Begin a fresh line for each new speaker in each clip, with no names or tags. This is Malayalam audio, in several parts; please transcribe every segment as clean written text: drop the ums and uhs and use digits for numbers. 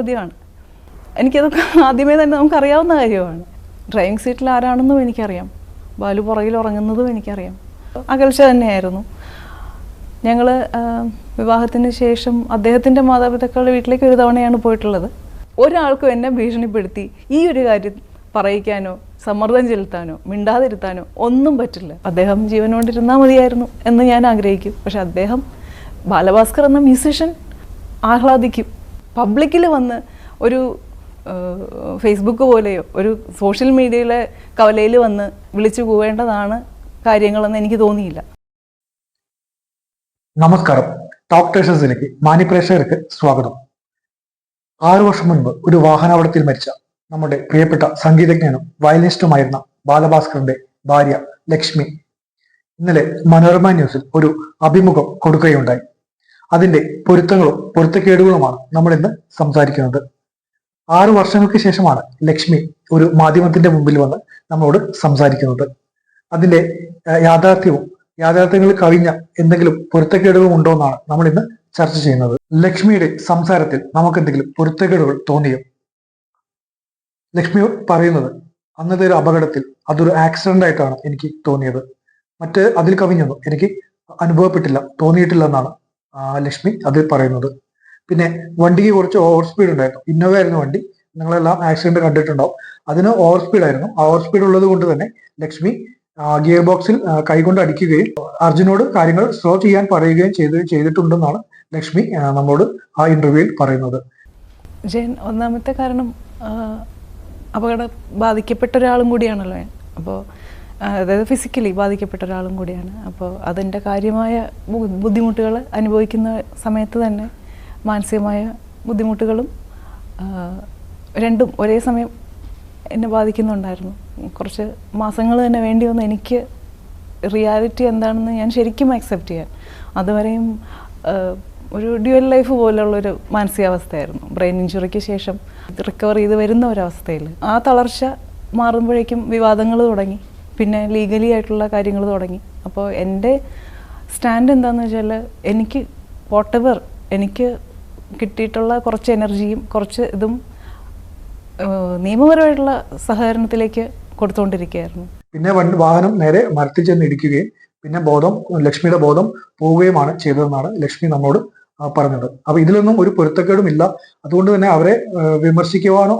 ചോദ്യമാണ്. എനിക്കതൊക്കെ ആദ്യമേ തന്നെ നമുക്കറിയാവുന്ന കാര്യമാണ്. ഡ്രൈവിംഗ് സീറ്റിൽ ആരാണെന്നും എനിക്കറിയാം, ബാലു പുറകിൽ ഉറങ്ങുന്നതും എനിക്കറിയാം. അകൽച്ച തന്നെയായിരുന്നു. ഞങ്ങൾ വിവാഹത്തിന് ശേഷം അദ്ദേഹത്തിൻ്റെ മാതാപിതാക്കളുടെ വീട്ടിലേക്ക് ഒരു തവണയാണ് പോയിട്ടുള്ളത്. ഒരാൾക്കും എന്നെ ഭീഷണിപ്പെടുത്തി ഈ ഒരു കാര്യം പറയിക്കാനോ സമ്മർദ്ദം ചെലുത്താനോ മിണ്ടാതിരുത്താനോ ഒന്നും പറ്റില്ല. അദ്ദേഹം ജീവനോണ്ടിരുന്നാൽ മതിയായിരുന്നു എന്ന് ഞാൻ ആഗ്രഹിക്കും. പക്ഷെ അദ്ദേഹം ബാലഭാസ്കർ എന്ന മ്യൂസിഷ്യൻ ആഹ്ലാദിക്കും. പബ്ലിക്കിൽ വന്ന് ഒരു ഫേസ്ബുക്ക് പോലെയോ ഒരു സോഷ്യൽ മീഡിയയിലെ കവലയിൽ വന്ന് വിളിച്ചു പോവേണ്ടതാണ് കാര്യങ്ങളെന്ന് എനിക്ക് തോന്നിയില്ല.
നമസ്കാരം, ടോക്ക് ടേഷൻസിലേക്ക് മാന്യപ്രേക്ഷകർക്ക് സ്വാഗതം. 6 വർഷം മുൻപ് ഒരു വാഹനാപകടത്തിൽ മരിച്ച നമ്മുടെ പ്രിയപ്പെട്ട സംഗീതജ്ഞനും വയലിനിസ്റ്റുമായിരുന്ന ബാലഭാസ്കറിന്റെ ഭാര്യ ലക്ഷ്മി ഇന്നലെ മനോരമ ന്യൂസിൽ ഒരു അഭിമുഖം കൊടുക്കുകയുണ്ടായി. അതിന്റെ പൊരുത്തങ്ങളും പൊരുത്തക്കേടുകളുമാണ് നമ്മൾ ഇന്ന് സംസാരിക്കുന്നത്. 6 വർഷങ്ങൾക്ക് ശേഷമാണ് ലക്ഷ്മി ഒരു മാധ്യമത്തിന്റെ മുമ്പിൽ വന്ന് നമ്മളോട് സംസാരിക്കുന്നത്. അതിന്റെ യാഥാർത്ഥ്യങ്ങളിൽ കവിഞ്ഞ എന്തെങ്കിലും പൊരുത്തക്കേടുകളും ഉണ്ടോ എന്നാണ് നമ്മൾ ഇന്ന് ചർച്ച ചെയ്യുന്നത്. ലക്ഷ്മിയുടെ സംസാരത്തിൽ നമുക്ക് എന്തെങ്കിലും പൊരുത്തക്കേടുകൾ തോന്നിയോ? ലക്ഷ്മി പറയുന്നത് അന്നത്തെ ഒരു അപകടത്തിൽ അതൊരു ആക്സിഡന്റ് ആയിട്ടാണ് എനിക്ക് തോന്നിയത്, അതിൽ കവിഞ്ഞൊന്നും എനിക്ക് അനുഭവപ്പെട്ടില്ല, തോന്നിയിട്ടില്ല എന്നാണ് ലക്ഷ്മി അതിൽ പറയുന്നത്. പിന്നെ വണ്ടിക്ക് കുറച്ച് ഓവർ സ്പീഡ് ഉണ്ടായിരുന്നു. ഇന്നോവ ആയിരുന്നു വണ്ടി, നിങ്ങളെല്ലാം ആക്സിഡന്റ് കണ്ടിട്ടുണ്ടാവും. അതിന് ഓവർ സ്പീഡ് ആയിരുന്നു. ആ ഓവർ സ്പീഡ് ഉള്ളത് കൊണ്ട് തന്നെ ലക്ഷ്മി ഗിയർ ബോക്സിൽ കൈകൊണ്ട് അടിക്കുകയും അർജുനോട് കാര്യങ്ങൾ സ്ലോ ചെയ്യാൻ പറയുകയും ചെയ്തിട്ടുണ്ടെന്നാണ് ലക്ഷ്മി നമ്മോട് ആ ഇന്റർവ്യൂവിൽ പറയുന്നത്.
ജയൻ, ഒന്നാമത്തെ കാരണം അപകടം ബാധിക്കപ്പെട്ട ഒരാളും കൂടിയാണല്ലോ. അപ്പോൾ അതായത് ഫിസിക്കലി ബാധിക്കപ്പെട്ട ഒരാളും കൂടിയാണ്. അപ്പോൾ അതിൻ്റെ കാര്യമായ ബുദ്ധിമുട്ടുകൾ അനുഭവിക്കുന്ന സമയത്ത് തന്നെ മാനസികമായ ബുദ്ധിമുട്ടുകളും രണ്ടും ഒരേ സമയം എന്നെ ബാധിക്കുന്നുണ്ടായിരുന്നു. കുറച്ച് മാസങ്ങൾ തന്നെ വേണ്ടി വന്നു എനിക്ക് റിയാലിറ്റി എന്താണെന്ന് ഞാൻ ശരിക്കും അക്സെപ്റ്റ് ചെയ്യാൻ. അതുവരെയും ഒരു ഡ്യുവൽ ലൈഫ് പോലുള്ളൊരു മാനസികാവസ്ഥയായിരുന്നു. ബ്രെയിൻ ഇഞ്ചുറിക്ക് ശേഷം റിക്കവർ ചെയ്ത് വരുന്ന ഒരവസ്ഥയിൽ ആ തളർച്ച മാറുമ്പോഴേക്കും വിവാദങ്ങൾ തുടങ്ങി, പിന്നെ ലീഗലി ആയിട്ടുള്ള കാര്യങ്ങൾ തുടങ്ങി. അപ്പോൾ എൻ്റെ സ്റ്റാൻഡ് എന്താണെന്ന് വെച്ചാൽ എനിക്ക് വാട്ടെവർ എനിക്ക് കിട്ടിയിട്ടുള്ള കുറച്ച് എനർജിയും കുറച്ച് ഇതും നിയമപരമായിട്ടുള്ള സഹകരണത്തിലേക്ക് കൊടുത്തുകൊണ്ടിരിക്കുകയായിരുന്നു.
പിന്നെ വാഹനം നേരെ മരത്തിൽ ചെന്ന് ഇടിക്കുകയും പിന്നെ ലക്ഷ്മിയുടെ ബോധം പോവുകയുമാണ് ചെയ്തതെന്നാണ് ലക്ഷ്മി നമ്മോട് പറഞ്ഞത്. അപ്പൊ ഇതിലൊന്നും ഒരു പൊരുത്തക്കേടും ഇല്ല. അതുകൊണ്ട് തന്നെ അവരെ വിമർശിക്കുവാനോ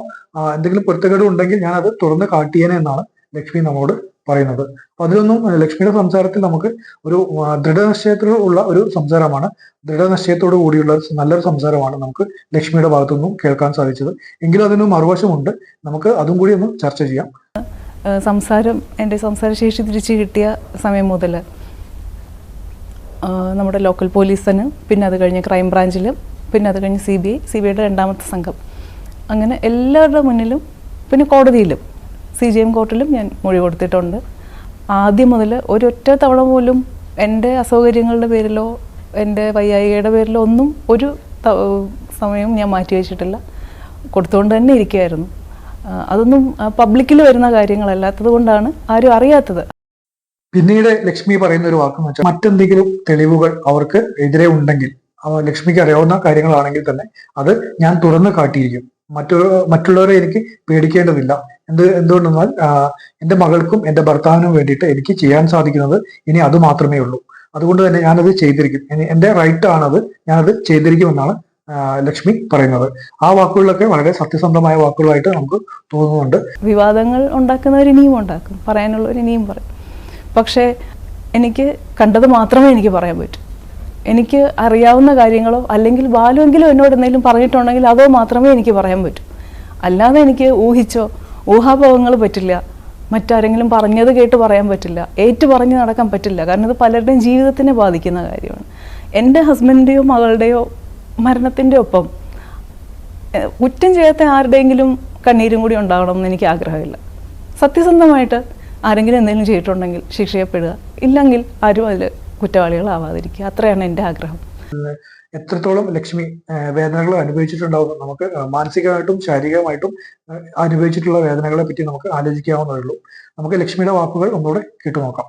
എന്തെങ്കിലും പൊരുത്തക്കേടും ഉണ്ടെങ്കിൽ ഞാൻ അത് തുറന്ന് കാട്ടിയേനെ എന്നാണ് ലക്ഷ്മി നമ്മോട് പറയുന്നത്. അപ്പൊ അതിലൊന്നും ലക്ഷ്മിയുടെ സംസാരത്തിൽ നമുക്ക് ഒരു ദൃഢനിശ്ചയത്തിലുള്ള ഒരു സംസാരമാണ്, ദൃഢനിശ്ചയത്തോടു കൂടിയുള്ള നല്ലൊരു സംസാരമാണ് നമുക്ക് ലക്ഷ്മിയുടെ ഭാഗത്തു നിന്നും കേൾക്കാൻ സാധിച്ചത്. എങ്കിലും അതിന് മറുവശമുണ്ട്, നമുക്ക് അതും കൂടി ഒന്ന് ചർച്ച ചെയ്യാം.
എൻ്റെ സംസാരശേഷി തിരിച്ചു കിട്ടിയ സമയം മുതൽ നമ്മുടെ ലോക്കൽ പോലീസിന്, പിന്നെ അത് കഴിഞ്ഞ് ക്രൈം ബ്രാഞ്ചിലും, പിന്നെ അത് കഴിഞ്ഞ് CBIയുടെ 2ാമത്തെ സംഘം, അങ്ങനെ എല്ലാവരുടെ മുന്നിലും പിന്നെ കോടതിയിലും CJM കോർട്ടിലും ഞാൻ മൊഴി കൊടുത്തിട്ടുണ്ട്. ആദ്യം മുതൽ ഒരൊറ്റ തവണ പോലും എൻ്റെ അസൗകര്യങ്ങളുടെ പേരിലോ എൻ്റെ വയ്യായികയുടെ പേരിലോ ഒന്നും ഒരു സമയം ഞാൻ മാറ്റി വെച്ചിട്ടില്ല. കൊടുത്തുകൊണ്ട് തന്നെ ഇരിക്കുമായിരുന്നു. അതൊന്നും പബ്ലിക്കിൽ വരുന്ന കാര്യങ്ങളല്ലാത്തത് കൊണ്ടാണ് ആരും അറിയാത്തത്.
പിന്നീട് ലക്ഷ്മി പറയുന്ന ഒരു വാക്കെന്ന് വെച്ചാൽ മറ്റെന്തെങ്കിലും തെളിവുകൾ അവർക്ക് എതിരെ ഉണ്ടെങ്കിൽ, ലക്ഷ്മിക്ക് അറിയാവുന്ന കാര്യങ്ങളാണെങ്കിൽ തന്നെ അത് ഞാൻ തുറന്നു കാട്ടിയിരിക്കും. മറ്റുള്ളവരെ എനിക്ക് പേടിക്കേണ്ടതില്ല. എന്തുകൊണ്ടെന്നാൽ എൻ്റെ മകൾക്കും എൻ്റെ ഭർത്താവിനും വേണ്ടിയിട്ട് എനിക്ക് ചെയ്യാൻ സാധിക്കുന്നത് ഇനി അത് മാത്രമേ ഉള്ളൂ. അതുകൊണ്ട് തന്നെ ഞാനത് ചെയ്തിരിക്കും, എൻ്റെ റൈറ്റ് ആണത്, ഞാനത് ചെയ്തിരിക്കുമെന്നാണ് ലക്ഷ്മി പറയുന്നത്. ആ വാക്കുകളിലൊക്കെ വളരെ സത്യസന്ധമായ വാക്കുകളായിട്ട് നമുക്ക് തോന്നുന്നുണ്ട്.
വിവാദങ്ങൾ ഉണ്ടാക്കുന്നവർ ഇനിയും ഉണ്ടാക്കും, പറയാനുള്ളവർ ഇനിയും പറയും. പക്ഷേ എനിക്ക് കണ്ടത് മാത്രമേ എനിക്ക് പറയാൻ പറ്റൂ. എനിക്ക് അറിയാവുന്ന കാര്യങ്ങളോ അല്ലെങ്കിൽ ബാലുവെങ്കിലും എന്നോട് എന്തെങ്കിലും പറഞ്ഞിട്ടുണ്ടെങ്കിൽ അതോ മാത്രമേ എനിക്ക് പറയാൻ പറ്റൂ. അല്ലാതെ എനിക്ക് ഊഹാഭോഗങ്ങൾ പറ്റില്ല, മറ്റാരെങ്കിലും പറഞ്ഞത് കേട്ട് പറയാൻ പറ്റില്ല, ഏറ്റു പറഞ്ഞ് നടക്കാൻ പറ്റില്ല. കാരണം ഇത് പലരുടെയും ജീവിതത്തിനെ ബാധിക്കുന്ന കാര്യമാണ്. എൻ്റെ ഹസ്ബൻഡിൻ്റെയോ മകളുടെയോ മരണത്തിൻ്റെ ഒപ്പം കുറ്റം ചെയ്യാത്ത ആരുടെയെങ്കിലും കണ്ണീരും കൂടി ഉണ്ടാകണമെന്ന് എനിക്ക് ആഗ്രഹമില്ല. സത്യസന്ധമായിട്ട് ആരെങ്കിലും എന്തെങ്കിലും ചെയ്തിട്ടുണ്ടെങ്കിൽ ശിക്ഷിക്കപ്പെടുക, ഇല്ലെങ്കിൽ ആരും അതിൽ കുറ്റവാളികളാവാതിരിക്കുക, അത്രയാണ് എൻ്റെ ആഗ്രഹം.
എത്രത്തോളം ലക്ഷ്മി വേദനകൾ അനുഭവിച്ചിട്ടുണ്ടാവും, നമുക്ക് മാനസികമായിട്ടും ശാരീരികമായിട്ടും അനുഭവിച്ചിട്ടുള്ള വേദനകളെ പറ്റി നമുക്ക് ആലോചിക്കാവുന്നതേ ഉള്ളൂ. നമുക്ക് ലക്ഷ്മിയുടെ വാക്കുകൾ ഒന്നുകൂടെ കേട്ടു നോക്കാം.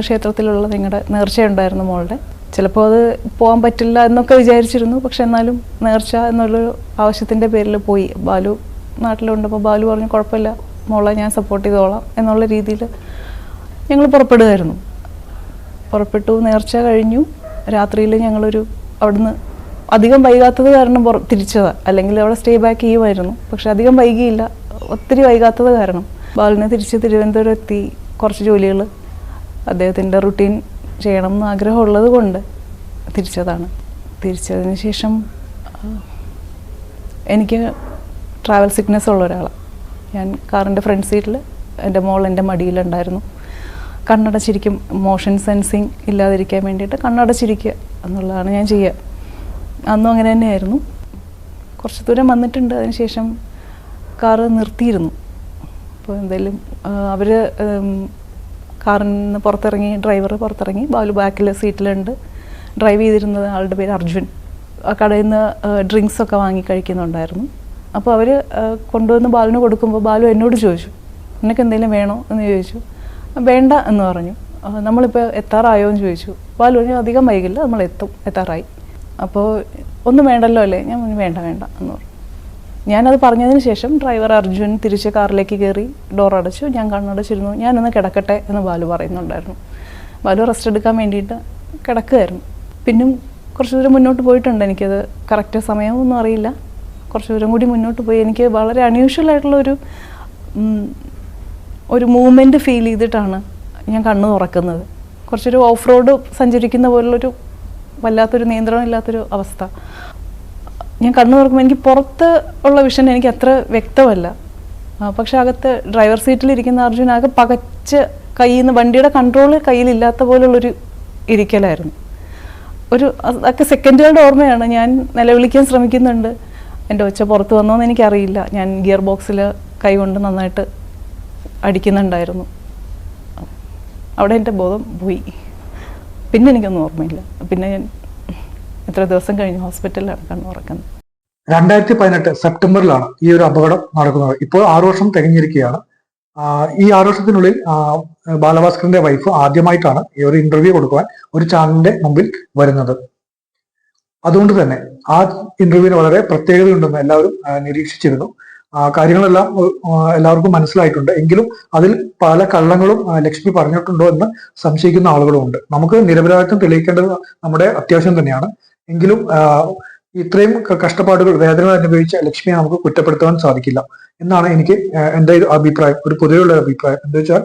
ക്ഷേത്രത്തിലുള്ള നിങ്ങളുടെ നേർച്ചയുണ്ടായിരുന്നു മോളുടെ, ചിലപ്പോൾ അത് പോകാൻ പറ്റില്ല എന്നൊക്കെ വിചാരിച്ചിരുന്നു. പക്ഷെ എന്നാലും നേർച്ച എന്നുള്ളൊരു ആവശ്യത്തിൻ്റെ പേരിൽ പോയി. ബാലു നാട്ടിലുണ്ടപ്പോൾ ബാലു പറഞ്ഞു കുഴപ്പമില്ല മോളെ, ഞാൻ സപ്പോർട്ട് ചെയ്തോളാം എന്നുള്ള രീതിയിൽ ഞങ്ങൾ പുറപ്പെടുകയായിരുന്നു. പുറപ്പെട്ടു, നേർച്ച കഴിഞ്ഞു. രാത്രിയിൽ ഞങ്ങളൊരു അവിടുന്ന് അധികം വൈകാത്തത് കാരണം തിരിച്ചതാണ്, അല്ലെങ്കിൽ അവിടെ സ്റ്റേ ബാക്ക് ചെയ്യുമായിരുന്നു. പക്ഷെ അധികം വൈകിയില്ല, ഒത്തിരി വൈകാത്തത് കാരണം ബാലുവിനെ തിരിച്ച് തിരുവനന്തപുരം എത്തി. കുറച്ച് ജോലികൾ അദ്ദേഹത്തിൻ്റെ റുട്ടീൻ ചെയ്യണം എന്ന് ആഗ്രഹമുള്ളത് കൊണ്ട് തിരിച്ചതാണ്. തിരിച്ചതിന് ശേഷം എനിക്ക് ട്രാവൽ സിക്നെസ് ഉള്ള ഒരാളാണ് ഞാൻ. കാറിൻ്റെ ഫ്രണ്ട് സീറ്റിൽ എൻ്റെ മോൾ എൻ്റെ മടിയിലുണ്ടായിരുന്നു. കണ്ണടച്ചിരിക്കും, മോഷൻ സെൻസിങ് ഇല്ലാതിരിക്കാൻ വേണ്ടിയിട്ട് കണ്ണടച്ചിരിക്കുക എന്നുള്ളതാണ് ഞാൻ ചെയ്യുക. അന്നും അങ്ങനെ തന്നെയായിരുന്നു. കുറച്ച് ദൂരം വന്നിട്ടുണ്ട്. അതിനുശേഷം കാറ് നിർത്തിയിരുന്നു. അപ്പോൾ എന്തായാലും അവർ കാറിൽ നിന്ന് പുറത്തിറങ്ങി, ഡ്രൈവർ പുറത്തിറങ്ങി, ബാലു ബാക്കിൽ സീറ്റിലുണ്ട്. ഡ്രൈവ് ചെയ്തിരുന്നത് ആളുടെ പേര് അർജുൻ. ആ കടയിൽ നിന്ന് ഡ്രിങ്ക്സൊക്കെ വാങ്ങി കഴിക്കുന്നുണ്ടായിരുന്നു. അപ്പോൾ അവർ കൊണ്ടുവന്ന് ബാലുവിന് കൊടുക്കുമ്പോൾ ബാലു എന്നോട് ചോദിച്ചു, നിനക്ക് എന്തെങ്കിലും വേണോ എന്ന് ചോദിച്ചു. വേണ്ട എന്ന് പറഞ്ഞു. നമ്മളിപ്പോൾ എത്താറായോ എന്ന് ചോദിച്ചു. ബാലു പറഞ്ഞു അധികം വൈകില്ല, നമ്മൾ എത്താറായി. അപ്പോൾ ഒന്നും വേണ്ടല്ലോ അല്ലേ? ഞാൻ വേണ്ട വേണ്ട എന്ന് പറഞ്ഞു. ഞാനത് പറഞ്ഞതിന് ശേഷം ഡ്രൈവർ അർജുൻ തിരിച്ച് കാറിലേക്ക് കയറി, ഡോർ അടച്ചു. ഞാൻ കണ്ണടച്ചിരുന്നു. ഞാനൊന്ന് കിടക്കട്ടെ എന്ന് ബാലു പറയുന്നുണ്ടായിരുന്നു. ബാലു റെസ്റ്റ് എടുക്കാൻ വേണ്ടിയിട്ട് കിടക്കുകയായിരുന്നു. പിന്നും കുറച്ച് ദൂരം മുന്നോട്ട് പോയിട്ടുണ്ട്. എനിക്കത് കറക്റ്റ് സമയമൊന്നും അറിയില്ല. കുറച്ച് ദൂരം കൂടി മുന്നോട്ട് പോയി എനിക്ക് വളരെ അൺയൂഷ്വലായിട്ടുള്ളൊരു മൂവ്മെൻറ്റ് ഫീൽ ചെയ്തിട്ടാണ് ഞാൻ കണ്ണ് തുറക്കുന്നത്. കുറച്ചൊരു ഓഫ് റോഡ് സഞ്ചരിക്കുന്ന പോലുള്ളൊരു വല്ലാത്തൊരു നിയന്ത്രണം ഇല്ലാത്തൊരു അവസ്ഥ. ഞാൻ കണ്ണു തുറക്കുമ്പോൾ എനിക്ക് പുറത്ത് ഉള്ള വിഷൻ എനിക്ക് അത്ര വ്യക്തമല്ല. പക്ഷെ അകത്ത് ഡ്രൈവർ സീറ്റിലിരിക്കുന്ന അർജുൻ ആകെ പകച്ച് കയ്യിൽ നിന്ന് വണ്ടിയുടെ കൺട്രോൾ കയ്യിലില്ലാത്ത പോലുള്ളൊരു ഇരിക്കലായിരുന്നു. അതൊക്കെ സെക്കൻഡുകളുടെ ഓർമ്മയാണ്. ഞാൻ നിലവിളിക്കാൻ ശ്രമിക്കുന്നുണ്ട്. എൻ്റെ ഒച്ച പുറത്ത് വന്നോന്ന് എനിക്കറിയില്ല. ഞാൻ ഗിയർ ബോക്സിൽ കൈ കൊണ്ട് നന്നായിട്ട് അടിക്കുന്നുണ്ടായിരുന്നു. അവിടെ എൻ്റെ ബോധം പോയി. പിന്നെ എനിക്കൊന്നും ഓർമ്മയില്ല. പിന്നെ ഞാൻ എത്ര ദിവസം കഴിഞ്ഞ് ഹോസ്പിറ്റലിലാണ് കണ്ണുറക്കുന്നത്.
2018 സെപ്റ്റംബറിലാണ് ഈ ഒരു അപകടം നടക്കുന്നത്. ഇപ്പോൾ 6 വർഷം തികഞ്ഞിരിക്കുകയാണ്. ഈ 6 വർഷത്തിനുള്ളിൽ ബാലഭാസ്കറിന്റെ വൈഫ് ആദ്യമായിട്ടാണ് ഈ ഒരു ഇന്റർവ്യൂ കൊടുക്കുവാൻ ഒരു ചാനലിന്റെ മുമ്പിൽ വരുന്നത്. അതുകൊണ്ട് തന്നെ ആ ഇന്റർവ്യൂവിന് വളരെ പ്രത്യേകതയുണ്ടെന്ന് എല്ലാവരും നിരീക്ഷിച്ചിരുന്നു. കാര്യങ്ങളെല്ലാം എല്ലാവർക്കും മനസ്സിലായിട്ടുണ്ട്. എങ്കിലും അതിൽ പല കള്ളങ്ങളും ലക്ഷ്മി പറഞ്ഞിട്ടുണ്ടോ എന്ന് സംശയിക്കുന്ന ആളുകളുമുണ്ട്. നമുക്ക് നിരപരാധിത്വം തെളിയിക്കേണ്ടത് നമ്മുടെ അത്യാവശ്യം തന്നെയാണ്. എങ്കിലും ഇത്രയും കഷ്ടപ്പാടുകൾ, വേദനകൾ അനുഭവിച്ച ലക്ഷ്മിയെ നമുക്ക് കുറ്റപ്പെടുത്താൻ സാധിക്കില്ല എന്നാണ് എനിക്ക് എൻ്റെ ഒരു അഭിപ്രായം, ഒരു പൊതുവെയുള്ള അഭിപ്രായം. എന്താ വെച്ചാൽ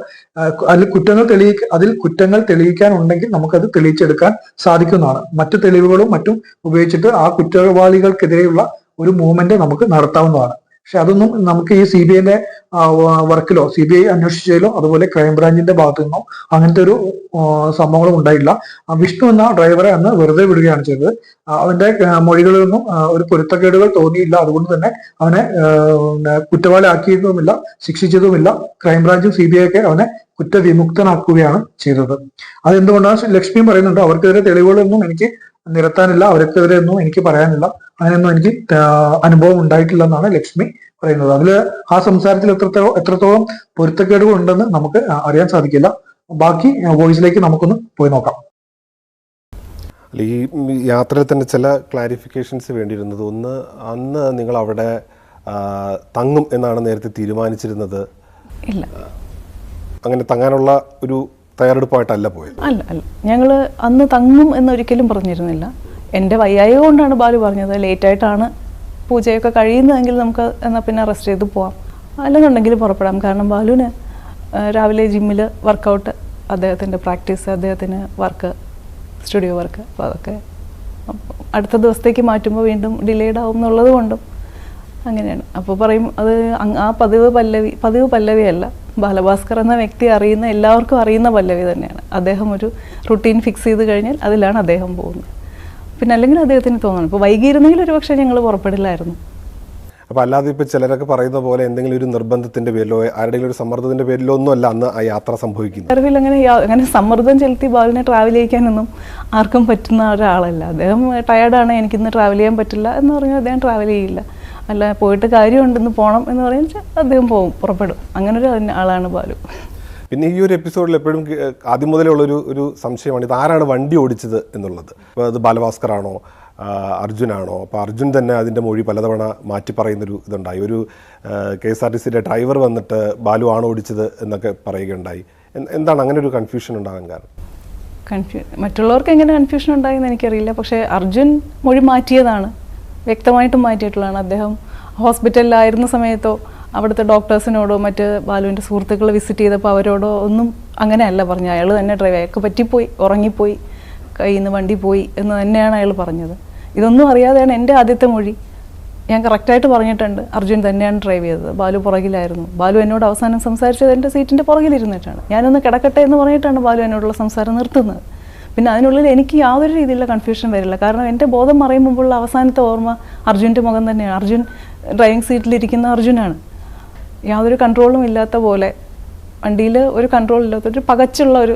അതിൽ കുറ്റങ്ങൾ തെളിയിക്കാനുണ്ടെങ്കിൽ നമുക്കത് തെളിയിച്ചെടുക്കാൻ സാധിക്കുന്നതാണ്. മറ്റു തെളിവുകളും മറ്റും ഉപയോഗിച്ചിട്ട് ആ കുറ്റവാളികൾക്കെതിരെയുള്ള ഒരു മൂവ്മെന്റ് നമുക്ക് നടത്താവുന്നതാണ്. പക്ഷെ അതൊന്നും നമുക്ക് ഈ CBIന്റെ വർക്കിലോ CBI അന്വേഷിച്ചതിലോ അതുപോലെ ക്രൈംബ്രാഞ്ചിന്റെ ഭാഗത്തു നിന്നോ അങ്ങനത്തെ ഒരു സംഭവങ്ങളും ഉണ്ടായില്ല. വിഷ്ണു എന്ന ഡ്രൈവറെ അന്ന് വെറുതെ വിടുകയാണ് ചെയ്തത്. അവന്റെ മൊഴികളിൽ നിന്നും ഒരു പൊരുത്തക്കേടുകൾ തോന്നിയില്ല. അതുകൊണ്ട് തന്നെ അവനെ കുറ്റവാളിയാക്കിയതുമില്ല, ശിക്ഷിച്ചതുമില്ല. ക്രൈംബ്രാഞ്ചും CBI ഒക്കെ അവനെ കുറ്റവിമുക്തനാക്കുകയാണ് ചെയ്തത്. അതെന്തുകൊണ്ടാണ് ലക്ഷ്മിയും പറയുന്നുണ്ട്, അവർക്കെതിരെ തെളിവുകളൊന്നും എനിക്ക് നിരത്താനില്ല, അവർക്കെതിരെ ഒന്നും എനിക്ക് പറയാനില്ല, അങ്ങനെയൊന്നും എനിക്ക് അനുഭവം ഉണ്ടായിട്ടില്ല എന്നാണ് ലക്ഷ്മി പറയുന്നത്. അതിൽ ആ സംസാരത്തിൽ എത്രത്തോളം പൊരുത്തക്കേടുകൾ ഉണ്ടെന്ന് നമുക്ക് അറിയാൻ സാധിക്കില്ല. ബാക്കി വോയിസിലേക്ക് നമുക്കൊന്ന് പോയി നോക്കാം.
ഈ യാത്രയിൽ തന്നെ ചില ക്ലാരിഫിക്കേഷൻസ് വേണ്ടിയിരുന്നത്, ഒന്ന്, അന്ന് നിങ്ങൾ അവിടെ തങ്ങും എന്നാണ് നേരത്തെ തീരുമാനിച്ചിരുന്നത്.
ഇല്ല,
അങ്ങനെ തങ്ങാനുള്ള ഒരു തയ്യാറെടുപ്പായിട്ടല്ല പോയത്.
അല്ല, ഞങ്ങൾ അന്ന് തങ്ങും എന്നൊരിക്കലും പറഞ്ഞിരുന്നില്ല. എൻ്റെ വയ്യായ്ക കൊണ്ടാണ് ബാലു പറഞ്ഞത് ലേറ്റായിട്ടാണ് പൂജയൊക്കെ കഴിയുന്നതെങ്കിൽ നമുക്ക് എന്നാൽ പിന്നെ റെസ്റ്റ് ചെയ്ത് പോവാം, അല്ലെന്നുണ്ടെങ്കിൽ പുറപ്പെടാം. കാരണം ബാലുവിന് രാവിലെ ജിമ്മിൽ വർക്കൗട്ട്, അദ്ദേഹത്തിൻ്റെ പ്രാക്ടീസ്, അദ്ദേഹത്തിന് വർക്ക്, സ്റ്റുഡിയോ വർക്ക്, അപ്പോൾ അതൊക്കെ അടുത്ത ദിവസത്തേക്ക് മാറ്റുമ്പോൾ വീണ്ടും ഡിലേഡ് ആവും എന്നുള്ളത് കൊണ്ടും അങ്ങനെയാണ്. അപ്പോൾ പറയും അത് ആ പതിവ് പല്ലവിയല്ല. ബാലഭാസ്കർ എന്ന വ്യക്തി അറിയുന്ന, എല്ലാവർക്കും അറിയുന്ന പല്ലവി തന്നെയാണ്. അദ്ദേഹം ഒരു റുട്ടീൻ ഫിക്സ് ചെയ്ത് കഴിഞ്ഞാൽ അതിലാണ് അദ്ദേഹം പോകുന്നത്. പിന്നെ അല്ലെങ്കിൽ അദ്ദേഹത്തിന് തോന്നണം ഇപ്പോൾ വൈകിയിരുന്നെങ്കിൽ ഒരു പക്ഷേ ഞങ്ങൾ പുറപ്പെടില്ലായിരുന്നു.
അപ്പോൾ അല്ലാതെ ഇപ്പോൾ ചിലരൊക്കെ പറയുന്ന പോലെ എന്തെങ്കിലും ഒരു നിർബന്ധത്തിൻ്റെ പേരിലോ ആരുടെയെങ്കിലും ഒരു സമ്മർദ്ദത്തിൻ്റെ പേരിലോ ഒന്നും അല്ല അന്ന് ആ യാത്ര സംഭവിക്കുന്നത്.
അറിവിൽ അങ്ങനെ സമ്മർദ്ദം ചെലുത്തി ബാലുവിനെ ട്രാവൽ ചെയ്യിക്കാനൊന്നും ആർക്കും പറ്റുന്ന ഒരാളല്ല. അദ്ദേഹം ടയേർഡാണ്, എനിക്കിന്ന് ട്രാവൽ ചെയ്യാൻ പറ്റില്ല എന്ന് പറഞ്ഞാൽ അദ്ദേഹം ട്രാവൽ ചെയ്യില്ല. അല്ല, പോയിട്ട് കാര്യമുണ്ടെന്ന് പോകണം എന്ന് പറഞ്ഞാൽ അദ്ദേഹം പോകും, പുറപ്പെടും. അങ്ങനൊരു ആളാണ് ബാലു.
പിന്നെ ഈ ഒരു എപ്പിസോഡിൽ എപ്പോഴും ആദ്യം മുതലേ ഉള്ളൊരു സംശയമാണ്, ഇത് ആരാണ് വണ്ടി ഓടിച്ചത് എന്നുള്ളത്. അപ്പോൾ അത് ബാലഭാസ്കർ ആണോ അർജുനാണോ? അപ്പോൾ അർജുൻ തന്നെ അതിൻ്റെ മൊഴി പലതവണ മാറ്റി പറയുന്നൊരു ഇതുണ്ടായി. ഒരു KSRTCയുടെ ഡ്രൈവർ വന്നിട്ട് ബാലു ആണോ ഓടിച്ചത് എന്നൊക്കെ പറയുകയുണ്ടായി. എന്താണ് അങ്ങനെ ഒരു കൺഫ്യൂഷൻ ഉണ്ടാകാൻ കാരണം?
മറ്റുള്ളവർക്ക് എങ്ങനെ കൺഫ്യൂഷൻ ഉണ്ടായെന്ന് എനിക്കറിയില്ല. പക്ഷേ അർജുൻ മൊഴി മാറ്റിയതാണ്, വ്യക്തമായിട്ടും മാറ്റിയിട്ടുള്ളതാണ്. അദ്ദേഹം ഹോസ്പിറ്റലിലായിരുന്ന സമയത്തോ അവിടുത്തെ ഡോക്ടേഴ്സിനോടോ മറ്റ് ബാലുവിൻ്റെ സുഹൃത്തുക്കൾ വിസിറ്റ് ചെയ്തപ്പോൾ അവരോടോ ഒന്നും അങ്ങനെയല്ല പറഞ്ഞു. അയാൾ തന്നെ അയാൾക്ക് പറ്റിപ്പോയി, ഉറങ്ങിപ്പോയി, കയ്യിൽ നിന്ന് വണ്ടി പോയി എന്ന് തന്നെയാണ് അയാൾ പറഞ്ഞത്. ഇതൊന്നും അറിയാതെയാണ് എൻ്റെ ആദ്യത്തെ മൊഴി. ഞാൻ കറക്റ്റായിട്ട് പറഞ്ഞിട്ടുണ്ട്, അർജുൻ തന്നെയാണ് ഡ്രൈവ് ചെയ്തത്, ബാലു പുറകിലായിരുന്നു. ബാലു എന്നോട് അവസാനം സംസാരിച്ചത് എൻ്റെ സീറ്റിൻ്റെ പുറകിലിരുന്നിട്ടാണ്. ഞാനൊന്ന് കിടക്കട്ടെ എന്ന് പറഞ്ഞിട്ടാണ് ബാലു എന്നോടുള്ള സംസാരം നിർത്തുന്നത്. പിന്നെ അതിനുള്ളിൽ എനിക്ക് യാതൊരു രീതിയിലുള്ള കൺഫ്യൂഷൻ വരില്ല. കാരണം എൻ്റെ ബോധം മറയും മുമ്പുള്ള അവസാനത്തെ ഓർമ്മ അർജുൻ്റെ മുഖം തന്നെയാണ്. അർജുൻ ഡ്രൈവിംഗ് സീറ്റിലിരിക്കുന്ന അർജുനാണ്. യാതൊരു കൺട്രോളും ഇല്ലാത്ത പോലെ, വണ്ടിയിൽ ഒരു കൺട്രോൾ ഇല്ലാത്ത ഒരു പകച്ചുള്ള ഒരു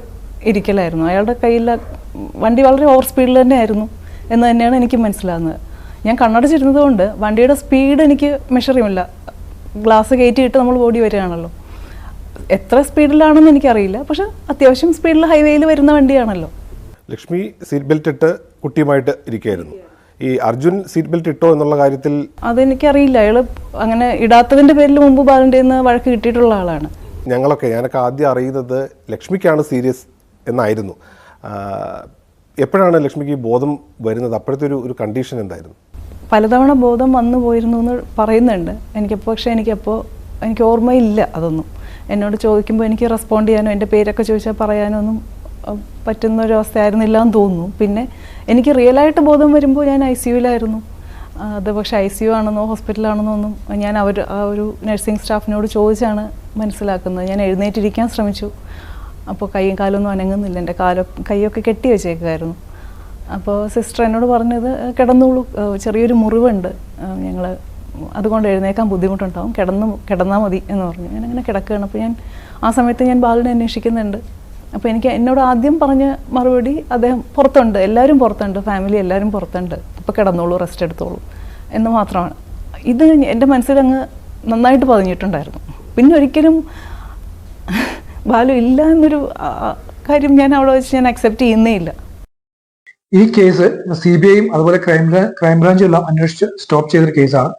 ഇരിക്കലായിരുന്നു. അയാളുടെ കയ്യിൽ വണ്ടി വളരെ ഓവർ സ്പീഡിൽ തന്നെയായിരുന്നു എന്ന് തന്നെയാണ് എനിക്ക് മനസ്സിലാകുന്നത്. ഞാൻ കണ്ണടച്ചിരുന്നത് കൊണ്ട് വണ്ടിയുടെ സ്പീഡ് എനിക്ക് മെഷർ ചെയ്യുമില്ല. ഗ്ലാസ് കയറ്റിയിട്ട് നമ്മൾ ഓടി വരികയാണല്ലോ. എത്ര സ്പീഡിലാണെന്ന് എനിക്കറിയില്ല, പക്ഷെ അത്യാവശ്യം സ്പീഡിൽ ഹൈവേയിൽ വരുന്ന വണ്ടിയാണല്ലോ.
ലക്ഷ്മി സീറ്റ് ബെൽറ്റ് ഇട്ട് കുട്ടിയുമായിട്ട് ഇരിക്കുകയായിരുന്നു. ഈ അർജുൻ സീറ്റ് ബെൽറ്റ് ഇട്ടോ എന്നുള്ള കാര്യത്തിൽ
അതെനിക്കറിയില്ല. അയാൾ അങ്ങനെ ഇടാത്തതിൻ്റെ പേരിൽ മുമ്പ് ബാലൻ്റെ നിന്ന് വഴക്ക് കിട്ടിയിട്ടുള്ള ആളാണ്.
ഞാനൊക്കെ ആദ്യം അറിയുന്നത് ലക്ഷ്മിക്കാണ് സീരിയസ് എന്നായിരുന്നു. എപ്പോഴാണ് ലക്ഷ്മിക്ക് ബോധം വരുന്നത്? അപ്പോഴത്തെ ഒരു കണ്ടീഷൻ എന്തായിരുന്നു?
പലതവണ ബോധം വന്നു പോയിരുന്നു എന്ന് പറയുന്നുണ്ട് എനിക്കപ്പോൾ. പക്ഷേ എനിക്ക് ഓർമ്മയില്ല അതൊന്നും. എന്നോട് ചോദിക്കുമ്പോൾ എനിക്ക് റെസ്പോണ്ട് ചെയ്യാനോ എൻ്റെ പേരൊക്കെ ചോദിച്ചാൽ പറയാനോ ഒന്നും പറ്റുന്ന ഒരു അവസ്ഥയായിരുന്നില്ല എന്ന് തോന്നുന്നു. പിന്നെ എനിക്ക് റിയലായിട്ട് ബോധം വരുമ്പോൾ ഞാൻ ICUവിലായിരുന്നു. അത് പക്ഷേ ICU ആണെന്നോ ഹോസ്പിറ്റലാണെന്നോ ഒന്നും ഞാൻ ആ ഒരു നഴ്സിംഗ് സ്റ്റാഫിനോട് ചോദിച്ചാണ് മനസ്സിലാക്കുന്നത്. ഞാൻ എഴുന്നേറ്റിരിക്കാൻ ശ്രമിച്ചു. അപ്പോൾ കൈയും കാലൊന്നും അനങ്ങുന്നില്ല, എൻ്റെ കൈയൊക്കെ കെട്ടി വെച്ചേക്കായിരുന്നു. അപ്പോൾ സിസ്റ്റർ എന്നോട് പറഞ്ഞത് കിടന്നോളൂ, ചെറിയൊരു മുറിവുണ്ട്, ഞങ്ങൾ അതുകൊണ്ട് എഴുന്നേക്കാൻ ബുദ്ധിമുട്ടുണ്ടാവും, കിടന്നാൽ മതി എന്ന് പറഞ്ഞു. ഞാനങ്ങനെ കിടക്കുകയാണ്. അപ്പോൾ ആ സമയത്ത് ഞാൻ ബാലിനെ അന്വേഷിക്കുന്നുണ്ട്. അപ്പോൾ എന്നോട് ആദ്യം പറഞ്ഞ മറുപടി, അദ്ദേഹം പുറത്തുണ്ട്, എല്ലാവരും പുറത്തുണ്ട്, ഫാമിലി എല്ലാവരും പുറത്തുണ്ട്, ഇപ്പോൾ കിടന്നോളൂ, റെസ്റ്റ് എടുത്തോളൂ എന്ന് മാത്രമാണ്. ഇത് എൻ്റെ മനസ്സിലങ്ങ് നന്നായിട്ട് പതിഞ്ഞിട്ടുണ്ടായിരുന്നു. പിന്നെ ഒരിക്കലും ബാലു ഇല്ല എന്നൊരു കാര്യം ഞാൻ അവിടെ വെച്ച് ഞാൻ അക്സെപ്റ്റ് ചെയ്യുന്നേ ഇല്ല.
ഈ കേസ് CBIയും അതുപോലെ ക്രൈംബ്രാഞ്ചും എല്ലാം അന്വേഷിച്ച് സ്റ്റോപ്പ് ചെയ്തൊരു കേസാണ്.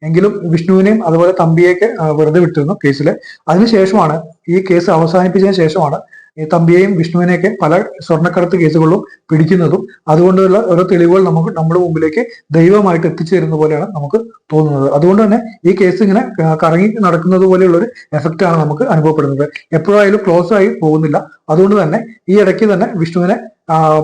എങ്കിലും വിഷ്ണുവിനെയും അതുപോലെ തമ്പിയെയൊക്കെ വെറുതെ വിട്ടിരുന്നു കേസിൽ. അതിനുശേഷമാണ് ഈ കേസ് അവസാനിപ്പിച്ചതിന് ശേഷമാണ് ഈ തമ്പിയെയും വിഷ്ണുവിനെയൊക്കെ പല സ്വർണ്ണക്കടത്ത് കേസുകളിലും പിടിക്കുന്നതും അതുകൊണ്ടുള്ള ഓരോ തെളിവുകൾ നമുക്ക് നമ്മുടെ മുമ്പിലേക്ക് ദൈവമായിട്ട് എത്തിച്ചേരുന്ന പോലെയാണ് നമുക്ക് തോന്നുന്നത്. അതുകൊണ്ട് തന്നെ ഈ കേസ് ഇങ്ങനെ കറങ്ങി നടക്കുന്നത് പോലെയുള്ള ഒരു എഫക്റ്റ് ആണ് നമുക്ക് അനുഭവപ്പെടുന്നത്. എപ്പോഴായാലും ക്ലോസ് ആയി പോകുന്നില്ല. അതുകൊണ്ട് തന്നെ ഈ ഇടയ്ക്ക് തന്നെ വിഷ്ണുവിനെ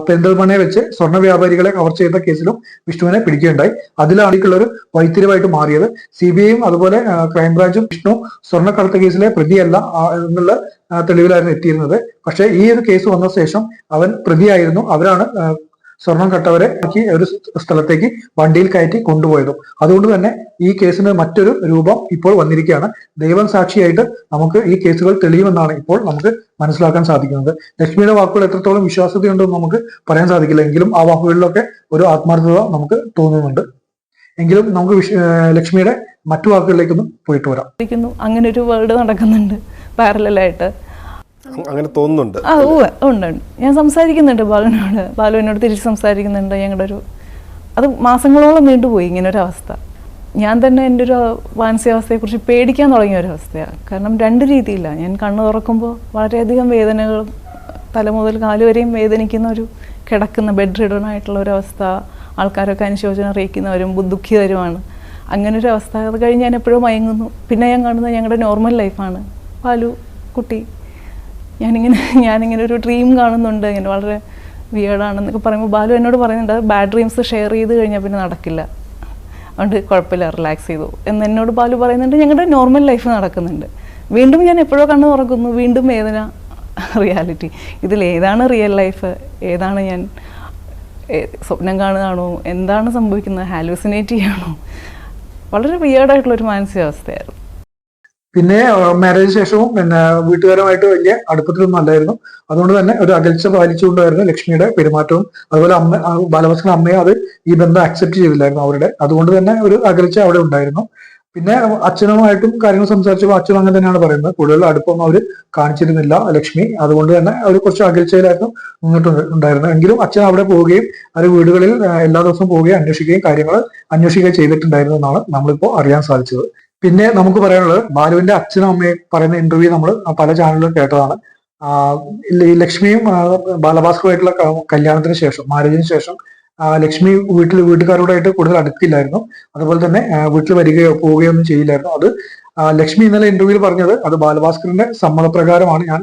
പെരിന്തൽമണ്ണയെ വെച്ച് സ്വർണ്ണ വ്യാപാരികളെ കവർ ചെയ്ത കേസിലും വിഷ്ണുവിനെ പിടിക്കുകയുണ്ടായി. അതിലാണിക്കുള്ള ഒരു വൈത്തിരിവായിട്ട് മാറിയത്. CBIയും അതുപോലെ ക്രൈംബ്രാഞ്ചും വിഷ്ണു സ്വർണ്ണക്കടത്ത് കേസിലെ പ്രതിയല്ല എന്നുള്ള തെളിവിലായിരുന്നു എത്തിയിരുന്നത്. പക്ഷേ ഈ ഒരു കേസ് വന്ന ശേഷം അവൻ പ്രതിയായിരുന്നു. അവരാണ് സ്വർണം കട്ടവരെ ഒരു സ്ഥലത്തേക്ക് വണ്ടിയിൽ കയറ്റി കൊണ്ടുപോയതും. അതുകൊണ്ട് തന്നെ ഈ കേസിന് മറ്റൊരു രൂപം ഇപ്പോൾ വന്നിരിക്കുകയാണ്. ദൈവം സാക്ഷിയായിട്ട് നമുക്ക് ഈ കേസുകൾ തെളിയുമെന്നാണ് ഇപ്പോൾ നമുക്ക് മനസ്സിലാക്കാൻ സാധിക്കുന്നത്. ലക്ഷ്മിയുടെ വാക്കുകൾ എത്രത്തോളം വിശ്വാസ്യതയുണ്ടെന്ന് നമുക്ക് പറയാൻ സാധിക്കില്ല. എങ്കിലും ആ വാക്കുകളിലൊക്കെ ഒരു ആത്മാർത്ഥത നമുക്ക് തോന്നുന്നുണ്ട്. എങ്കിലും നമുക്ക് ലക്ഷ്മിയുടെ മറ്റു വാക്കുകളിലേക്കൊന്നും പോയിട്ട് വരാം.
അങ്ങനെ ഒരു വേൾഡ് നടക്കുന്നുണ്ട് പാരലായിട്ട്,
അങ്ങനെ തോന്നുന്നുണ്ട്.
ഉണ്ട്. ഞാൻ സംസാരിക്കുന്നുണ്ട് ബാലുവിനോട്, ബാലു എന്നോട് തിരിച്ച് സംസാരിക്കുന്നുണ്ട്. അത് മാസങ്ങളോളം നീണ്ടുപോയി ഇങ്ങനൊരു അവസ്ഥ. ഞാൻ തന്നെ എൻ്റെ ഒരു മാനസികാവസ്ഥയെക്കുറിച്ച് പേടിക്കാൻ തുടങ്ങിയ ഒരവസ്ഥയാണ്. കാരണം രണ്ട് രീതിയിലാണ്. ഞാൻ കണ്ണ് തുറക്കുമ്പോൾ വളരെയധികം വേദനകളും തല മുതൽ കാല് വരെയും വേദനിക്കുന്ന കിടക്കുന്ന ബെഡ് റിഡൺ ആയിട്ടുള്ള ഒരവസ്ഥ. ആൾക്കാരൊക്കെ അനുശോചനം അറിയിക്കുന്നവരും ദുഃഖിതരുമാണ്. അങ്ങനെ ഒരു അവസ്ഥ. അത് കഴിഞ്ഞ് ഞാൻ എപ്പോഴും മയങ്ങുന്നു. പിന്നെ ഞാൻ കാണുന്നത് ഞങ്ങളുടെ നോർമൽ ലൈഫാണ്. ബാലു കുട്ടി, ഞാനിങ്ങനെ ഒരു ഡ്രീം കാണുന്നുണ്ട്, ഇങ്ങനെ വളരെ വിയേർഡാണെന്നൊക്കെ പറയുമ്പോൾ ബാലു എന്നോട് പറയുന്നുണ്ട്, ബാഡ് ഡ്രീംസ് ഷെയർ ചെയ്ത് കഴിഞ്ഞാൽ പിന്നെ നടക്കില്ല, അതുകൊണ്ട് കുഴപ്പമില്ല, റിലാക്സ് ചെയ്തു എന്ന് എന്നോട് ബാലു പറയുന്നുണ്ട്. ഞങ്ങളുടെ നോർമൽ ലൈഫ് നടക്കുന്നുണ്ട്. വീണ്ടും ഞാൻ എപ്പോഴോ കണ്ണു തുറക്കുന്നു, വീണ്ടും വേദന, റിയാലിറ്റി. ഇതിലേതാണ് റിയൽ ലൈഫ്, ഏതാണ് ഞാൻ സ്വപ്നം കാണുകയാണോ, എന്താണ് സംഭവിക്കുന്നത്, ഹാലൂസിനേറ്റ് ചെയ്യുകയാണോ? വളരെ വിയേർഡായിട്ടുള്ളൊരു മാനസികാവസ്ഥയായിരുന്നു.
പിന്നെ മാരേജിന് ശേഷവും പിന്നെ വീട്ടുകാരുമായിട്ട് വലിയ അടുപ്പത്തിലൊന്നും അല്ലായിരുന്നു. അതുകൊണ്ട് തന്നെ ഒരു അകൽച്ച പാലിച്ചുകൊണ്ടായിരുന്നു ലക്ഷ്മിയുടെ പെരുമാറ്റവും. അതുപോലെ ബാലഭാസ്കറിന്റെ അമ്മയെ ഈ ബന്ധം അക്സെപ്റ്റ് ചെയ്തില്ലായിരുന്നു അവരുടെ. അതുകൊണ്ട് തന്നെ ഒരു അകൽച്ച അവിടെ ഉണ്ടായിരുന്നു. പിന്നെ അച്ഛനുമായിട്ടും കാര്യങ്ങൾ സംസാരിച്ചപ്പോൾ അച്ഛൻ അങ്ങനെ തന്നെയാണ് പറയുന്നത്. കൂടുതൽ അടുപ്പം അവർ കാണിച്ചിരുന്നില്ല ലക്ഷ്മി, അതുകൊണ്ട് തന്നെ അവർ കുറച്ച് അകൽച്ചയിലായിരുന്നു നിന്നിട്ടുണ്ടായിരുന്നത്. എങ്കിലും അച്ഛൻ അവിടെ പോവുകയും അവർ വീടുകളിൽ എല്ലാ ദിവസവും പോവുകയും കാര്യങ്ങൾ അന്വേഷിക്കുകയും ചെയ്തിട്ടുണ്ടായിരുന്നു എന്നാണ് നമ്മളിപ്പോൾ അറിയാൻ സാധിച്ചത്. പിന്നെ നമുക്ക് പറയാനുള്ളത്, ബാലുവിന്റെ അച്ഛനും അമ്മയും പറയുന്ന ഇന്റർവ്യൂ നമ്മൾ പല ചാനലിലും കേട്ടതാണ്. ലക്ഷ്മിയും ബാലഭാസ്കറുമായിട്ടുള്ള കല്യാണത്തിന് ശേഷം, മാരേജിന് ശേഷം ലക്ഷ്മി വീട്ടുകാരോടായിട്ട് കൂടുതൽ അടുക്കില്ലായിരുന്നു. അതുപോലെ തന്നെ വീട്ടിൽ വരികയോ പോവുകയോ ഒന്നും ചെയ്യില്ലായിരുന്നു. അത് ലക്ഷ്മി ഇന്നലെ ഇന്റർവ്യൂവിൽ പറഞ്ഞത്, അത് ബാലഭാസ്കറിന്റെ സമ്മതപ്രകാരമാണ് ഞാൻ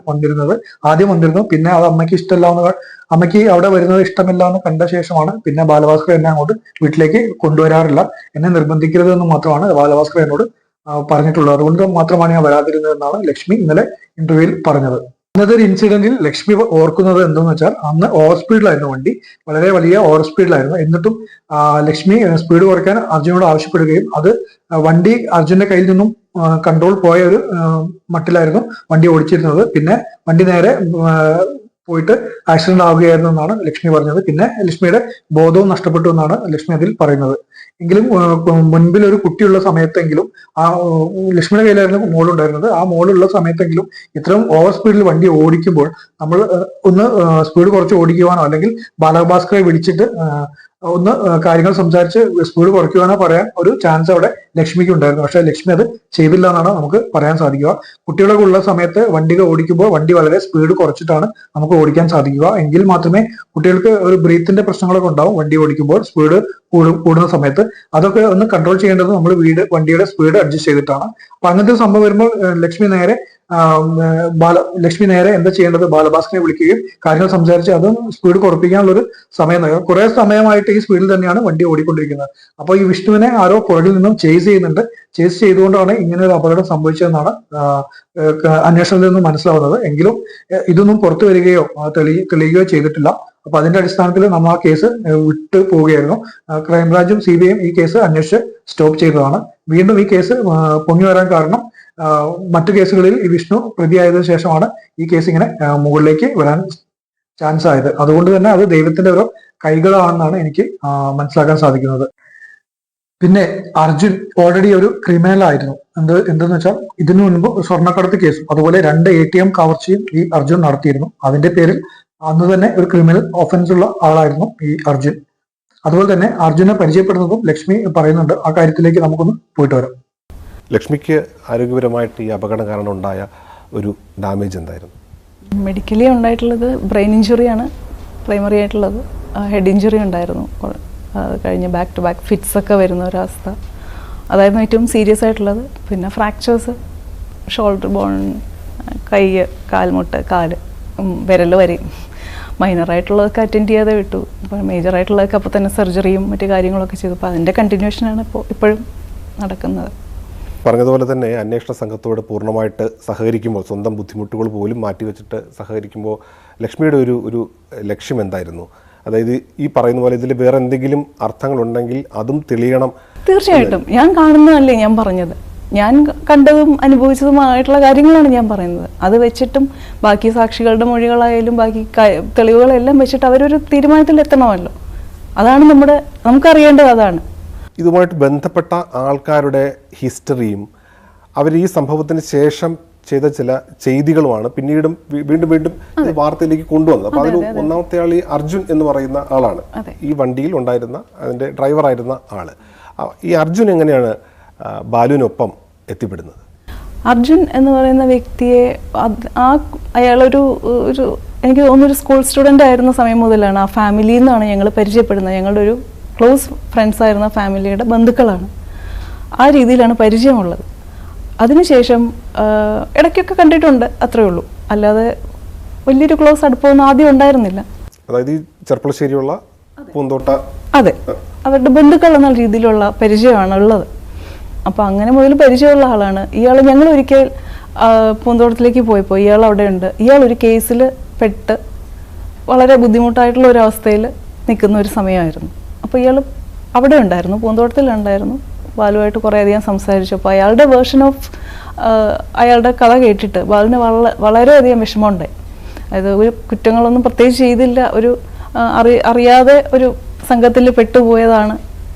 ആദ്യം വന്നിരുന്നു, പിന്നെ അത് അമ്മയ്ക്ക് ഇഷ്ടമല്ല, അമ്മയ്ക്ക് അവിടെ വരുന്നത് ഇഷ്ടമില്ല എന്ന് കണ്ട ശേഷമാണ് പിന്നെ ബാലഭാസ്കർ എന്നെ അങ്ങോട്ട് വീട്ടിലേക്ക് കൊണ്ടുവരാറില്ല, എന്നെ നിർബന്ധിക്കരുത് എന്ന് മാത്രമാണ് ബാലഭാസ്കർ എന്നോട് പറഞ്ഞിട്ടുള്ളത്. അതുകൊണ്ട് മാത്രമാണ് ഞാൻ വരാതിരുന്നതെന്നാണ് ലക്ഷ്മി ഇന്നലെ ഇന്റർവ്യൂവിൽ പറഞ്ഞത്. ഇന്നത്തെ ഒരു ഇൻസിഡന്റിൽ ലക്ഷ്മി ഓർക്കുന്നത് എന്താണെന്ന് വെച്ചാൽ, അന്ന് ഓവർ സ്പീഡിലായിരുന്നു വണ്ടി, വളരെ വലിയ ഓവർ സ്പീഡിലായിരുന്നു. എന്നിട്ടും ലക്ഷ്മി സ്പീഡ് കുറയ്ക്കാൻ അർജുനോട് ആവശ്യപ്പെടുകയും അത് വണ്ടി അർജുന്റെ കയ്യിൽ നിന്നും കൺട്രോൾ പോയ ഒരു മട്ടിലായിരുന്നു വണ്ടി ഓടിച്ചിരുന്നത്. പിന്നെ വണ്ടി നേരെ പോയിട്ട് ആക്സിഡന്റ് ആവുകയായിരുന്നു എന്നാണ് ലക്ഷ്മി പറഞ്ഞത്. പിന്നെ ലക്ഷ്മിയുടെ ബോധവും നഷ്ടപ്പെട്ടു എന്നാണ് ലക്ഷ്മി അതിൽ പറയുന്നത്. എങ്കിലും മുൻപിൽ ഒരു കുട്ടിയുള്ള സമയത്തെങ്കിലും, ആ ലക്ഷ്മിയുടെ കയ്യിലായിരുന്നു മോളുണ്ടായിരുന്നത്, ആ മോളുള്ള സമയത്തെങ്കിലും ഇത്രയും ഓവർ സ്പീഡിൽ വണ്ടി ഓടിക്കുമ്പോൾ നമ്മൾ ഒന്ന് സ്പീഡ് കുറച്ച് ഓടിക്കുവാനോ അല്ലെങ്കിൽ ബാലഭാസ്കറെ വിളിച്ചിട്ട് ഒന്ന് കാര്യങ്ങൾ സംസാരിച്ച് സ്പീഡ് കുറയ്ക്കുവാനോ പറയാൻ ഒരു ചാൻസ് അവിടെ ലക്ഷ്മിക്ക് ഉണ്ടായിരുന്നു. പക്ഷെ ലക്ഷ്മി അത് ചെയ്തില്ല എന്നാണ് നമുക്ക് പറയാൻ സാധിക്കുക. കുട്ടികളൊക്കെ ഉള്ള സമയത്ത് വണ്ടികൾ ഓടിക്കുമ്പോൾ വണ്ടി വളരെ സ്പീഡ് കുറച്ചിട്ടാണ് നമുക്ക് ഓടിക്കാൻ സാധിക്കുക. എങ്കിൽ മാത്രമേ കുട്ടികൾക്ക് ഒരു ബ്രീത്തിന്റെ പ്രശ്നങ്ങളൊക്കെ ഉണ്ടാവും വണ്ടി ഓടിക്കുമ്പോൾ, സ്പീഡ് കൂടുന്ന സമയത്ത്. അതൊക്കെ ഒന്ന് കൺട്രോൾ ചെയ്യേണ്ടത് നമ്മൾ വണ്ടിയുടെ സ്പീഡ് അഡ്ജസ്റ്റ് ചെയ്തിട്ടാണ്. അപ്പൊ അങ്ങനത്തെ ഒരു സംഭവം വരുമ്പോൾ ലക്ഷ്മി നേരെ എന്താ ചെയ്യേണ്ടത്, ബാലഭാസ്കറിനെ വിളിക്കുകയും കാര്യങ്ങൾ സംസാരിച്ച് അതും സ്പീഡ് കുറപ്പിക്കാനുള്ള ഒരു സമയം നൽകുക. കുറെ സമയമായിട്ട് ഈ സ്പീഡിൽ തന്നെയാണ് വണ്ടി ഓടിക്കൊണ്ടിരിക്കുന്നത്. അപ്പോൾ ഈ വിഷ്ണുവിനെ ആരോ പുറകിൽ നിന്നും ചേസ് ചെയ്യുന്നുണ്ട്. ചേസ് ചെയ്തുകൊണ്ടാണ് ഇങ്ങനെ ഒരു അപകടം സംഭവിച്ചതെന്നാണ് അന്വേഷണത്തിൽ നിന്ന് മനസ്സിലാവുന്നത്. എങ്കിലും ഇതൊന്നും പുറത്തു വരികയോ തെളിയുകയോ ചെയ്തിട്ടില്ല. അപ്പൊ അതിന്റെ അടിസ്ഥാനത്തിൽ നമ്മൾ ആ കേസ് വിട്ടു പോവുകയായിരുന്നു. ക്രൈംബ്രാഞ്ചും CBIയും ഈ കേസ് അന്വേഷിച്ച് സ്റ്റോപ്പ് ചെയ്തതാണ്. വീണ്ടും ഈ കേസ് പൊങ്ങി വരാൻ കാരണം മറ്റു കേസുകളിൽ ഈ വിഷ്ണു പ്രതിയായതിനു ശേഷമാണ് ഈ കേസ് ഇങ്ങനെ മുകളിലേക്ക് വരാൻ ചാൻസ് ആയത്. അതുകൊണ്ട് തന്നെ അത് ദൈവത്തിന്റെ ഒരു കൈകളാണെന്നാണ് എനിക്ക് മനസ്സിലാക്കാൻ സാധിക്കുന്നത്. പിന്നെ അർജുൻ ഓൾറെഡി ഒരു ക്രിമിനൽ ആയിരുന്നു. എന്തെന്ന് വെച്ചാൽ ഇതിനു മുൻപ് സ്വർണ്ണക്കടത്ത് കേസും അതുപോലെ 2 ATM കവർച്ചയും ഈ അർജുൻ നടത്തിയിരുന്നു. അതിന്റെ പേരിൽ അന്ന് തന്നെ ഒരു ക്രിമിനൽ ഒഫൻസ് ഉള്ള ആളായിരുന്നു ഈ അർജുൻ. അതുപോലെ തന്നെ അർജുനെ പരിചയപ്പെടുന്നതും ലക്ഷ്മി പറയുന്നുണ്ട്. ആ കാര്യത്തിലേക്ക് നമുക്കൊന്ന് പോയിട്ട് വരാം.
ലക്ഷ്മിക്ക് ആരോഗ്യപരമായിട്ട് ഈ അപകടം കാരണം ഉണ്ടായ ഒരു ഡാമേജ് എന്തായിരുന്നു?
മെഡിക്കലി ഉണ്ടായിട്ടുള്ളത് ബ്രെയിൻ ഇഞ്ചുറിയാണ് പ്രൈമറി ആയിട്ടുള്ളത്. ഹെഡ് ഇഞ്ചുറി ഉണ്ടായിരുന്നു. കഴിഞ്ഞ് ബാക്ക് ടു ബാക്ക് ഫിറ്റ്സ് ഒക്കെ വരുന്ന ഒരവസ്ഥ, അതായിരുന്നു ഏറ്റവും സീരിയസ് ആയിട്ടുള്ളത്. പിന്നെ ഫ്രാക്ചേഴ്സ്, ഷോൾഡർ ബോൺ, കൈ, കാൽമുട്ട്, കാല്, വിരൽ വരെയും. മൈനറായിട്ടുള്ളതൊക്കെ അറ്റൻഡ് ചെയ്യാതെ വിട്ടു. അപ്പോൾ മേജറായിട്ടുള്ളതൊക്കെ അപ്പോൾ തന്നെ സർജറിയും മറ്റു കാര്യങ്ങളൊക്കെ ചെയ്തു. അപ്പോൾ അതിൻ്റെ കണ്ടിന്യൂഷനാണ് ഇപ്പോഴും നടക്കുന്നത്.
പറഞ്ഞതുപോലെ തന്നെ അന്വേഷണ സംഘത്തോട് പൂർണ്ണമായിട്ട് സഹകരിക്കുമ്പോൾ, സ്വന്തം ബുദ്ധിമുട്ടുകൾ പോലും മാറ്റിവെച്ചിട്ട് സഹകരിക്കുമ്പോൾ ലക്ഷ്മിയുടെ ഒരു ലക്ഷ്യം എന്തായിരുന്നു? അതായത് ഈ പറയുന്ന പോലെ ഇതിൽ വേറെ എന്തെങ്കിലും അർത്ഥങ്ങളുണ്ടെങ്കിൽ അതും തെളിയണം.
തീർച്ചയായിട്ടും ഞാൻ കാണുന്നതല്ലേ ഞാൻ പറഞ്ഞത്. ഞാൻ കണ്ടതും അനുഭവിച്ചതുമായിട്ടുള്ള കാര്യങ്ങളാണ് ഞാൻ പറയുന്നത്. അത് വെച്ചിട്ടും ബാക്കി സാക്ഷികളുടെ മൊഴികളായാലും ബാക്കി തെളിവുകളെല്ലാം വെച്ചിട്ട് അവരൊരു തീരുമാനത്തിൽ എത്തണമല്ലോ. അതാണ് നമുക്കറിയേണ്ടത്. അതാണ്
ഇതുമായിട്ട് ബന്ധപ്പെട്ട ആൾക്കാരുടെ ഹിസ്റ്ററിയും അവർ ഈ സംഭവത്തിന് ശേഷം ചെയ്ത ചില ചെയ്തികളുമാണ് പിന്നീടും വീണ്ടും വാർത്തയിലേക്ക് കൊണ്ടുവന്നത്. അപ്പോൾ അതിൽ ഒന്നാമത്തെ ആൾ ഈ അർജുൻ എന്ന് പറയുന്ന ആളാണ്. ഈ വണ്ടിയിൽ ഉണ്ടായിരുന്ന അതിൻ്റെ ഡ്രൈവറായിരുന്ന ആള്. ഈ അർജുൻ എങ്ങനെയാണ് ബാലുവിനൊപ്പം എത്തിപ്പെടുന്നത്?
അർജുൻ എന്ന് പറയുന്ന വ്യക്തിയെ അയാളൊരു എനിക്ക് തോന്നുന്നൊരു സ്കൂൾ സ്റ്റുഡൻ്റ് ആയിരുന്ന സമയം മുതലാണ് ആ ഫാമിലിയിൽ നിന്നാണ് ഞങ്ങൾ പരിചയപ്പെടുന്നത്. ഞങ്ങളുടെ ഒരു ക്ലോസ് ഫ്രണ്ട്സ് ആയിരുന്ന ഫാമിലിയുടെ ബന്ധുക്കളാണ്. ആ രീതിയിലാണ് പരിചയമുള്ളത്. അതിനുശേഷം ഇടയ്ക്കൊക്കെ കണ്ടിട്ടുണ്ട്, അത്രേ ഉള്ളൂ. അല്ലാതെ വലിയൊരു ക്ലോസ് അടുപ്പമൊന്നും ആദ്യം ഉണ്ടായിരുന്നില്ല.
അതായത് ഈ ചെർപ്പളശ്ശേരിയുള്ള പൂന്തോട്ട, അതെ,
അവരുടെ ബന്ധുക്കൾ എന്ന രീതിയിലുള്ള പരിചയമാണ് ഉള്ളത്. അപ്പോൾ അങ്ങനെ മുതൽ പരിചയമുള്ള ആളാണ് ഇയാൾ. ഞങ്ങൾ ഒരിക്കൽ പൂന്തോട്ടത്തിലേക്ക് പോയപ്പോൾ ഇയാൾ അവിടെ ഉണ്ട്. ഇയാൾ ഒരു കേസിൽ പെട്ട് വളരെ ബുദ്ധിമുട്ടായിട്ടുള്ള ഒരു അവസ്ഥയിൽ നിൽക്കുന്ന ഒരു സമയമായിരുന്നു. അപ്പോൾ ഇയാൾ അവിടെ ഉണ്ടായിരുന്നു, പൂന്തോട്ടത്തിലുണ്ടായിരുന്നു. ബാലുവായിട്ട് കുറേയധികം സംസാരിച്ചു. അപ്പോൾ അയാളുടെ വേർഷൻ ഓഫ് അയാളുടെ കഥ കേട്ടിട്ട് ബാലുവിന് വളരെയധികം വിഷമമുണ്ടായി. അതായത് ഒരു കുറ്റങ്ങളൊന്നും പ്രത്യേകിച്ച് ചെയ്തില്ല, ഒരു അറിയാതെ ഒരു സംഘത്തിൽ പെട്ടുപോയതാണ്,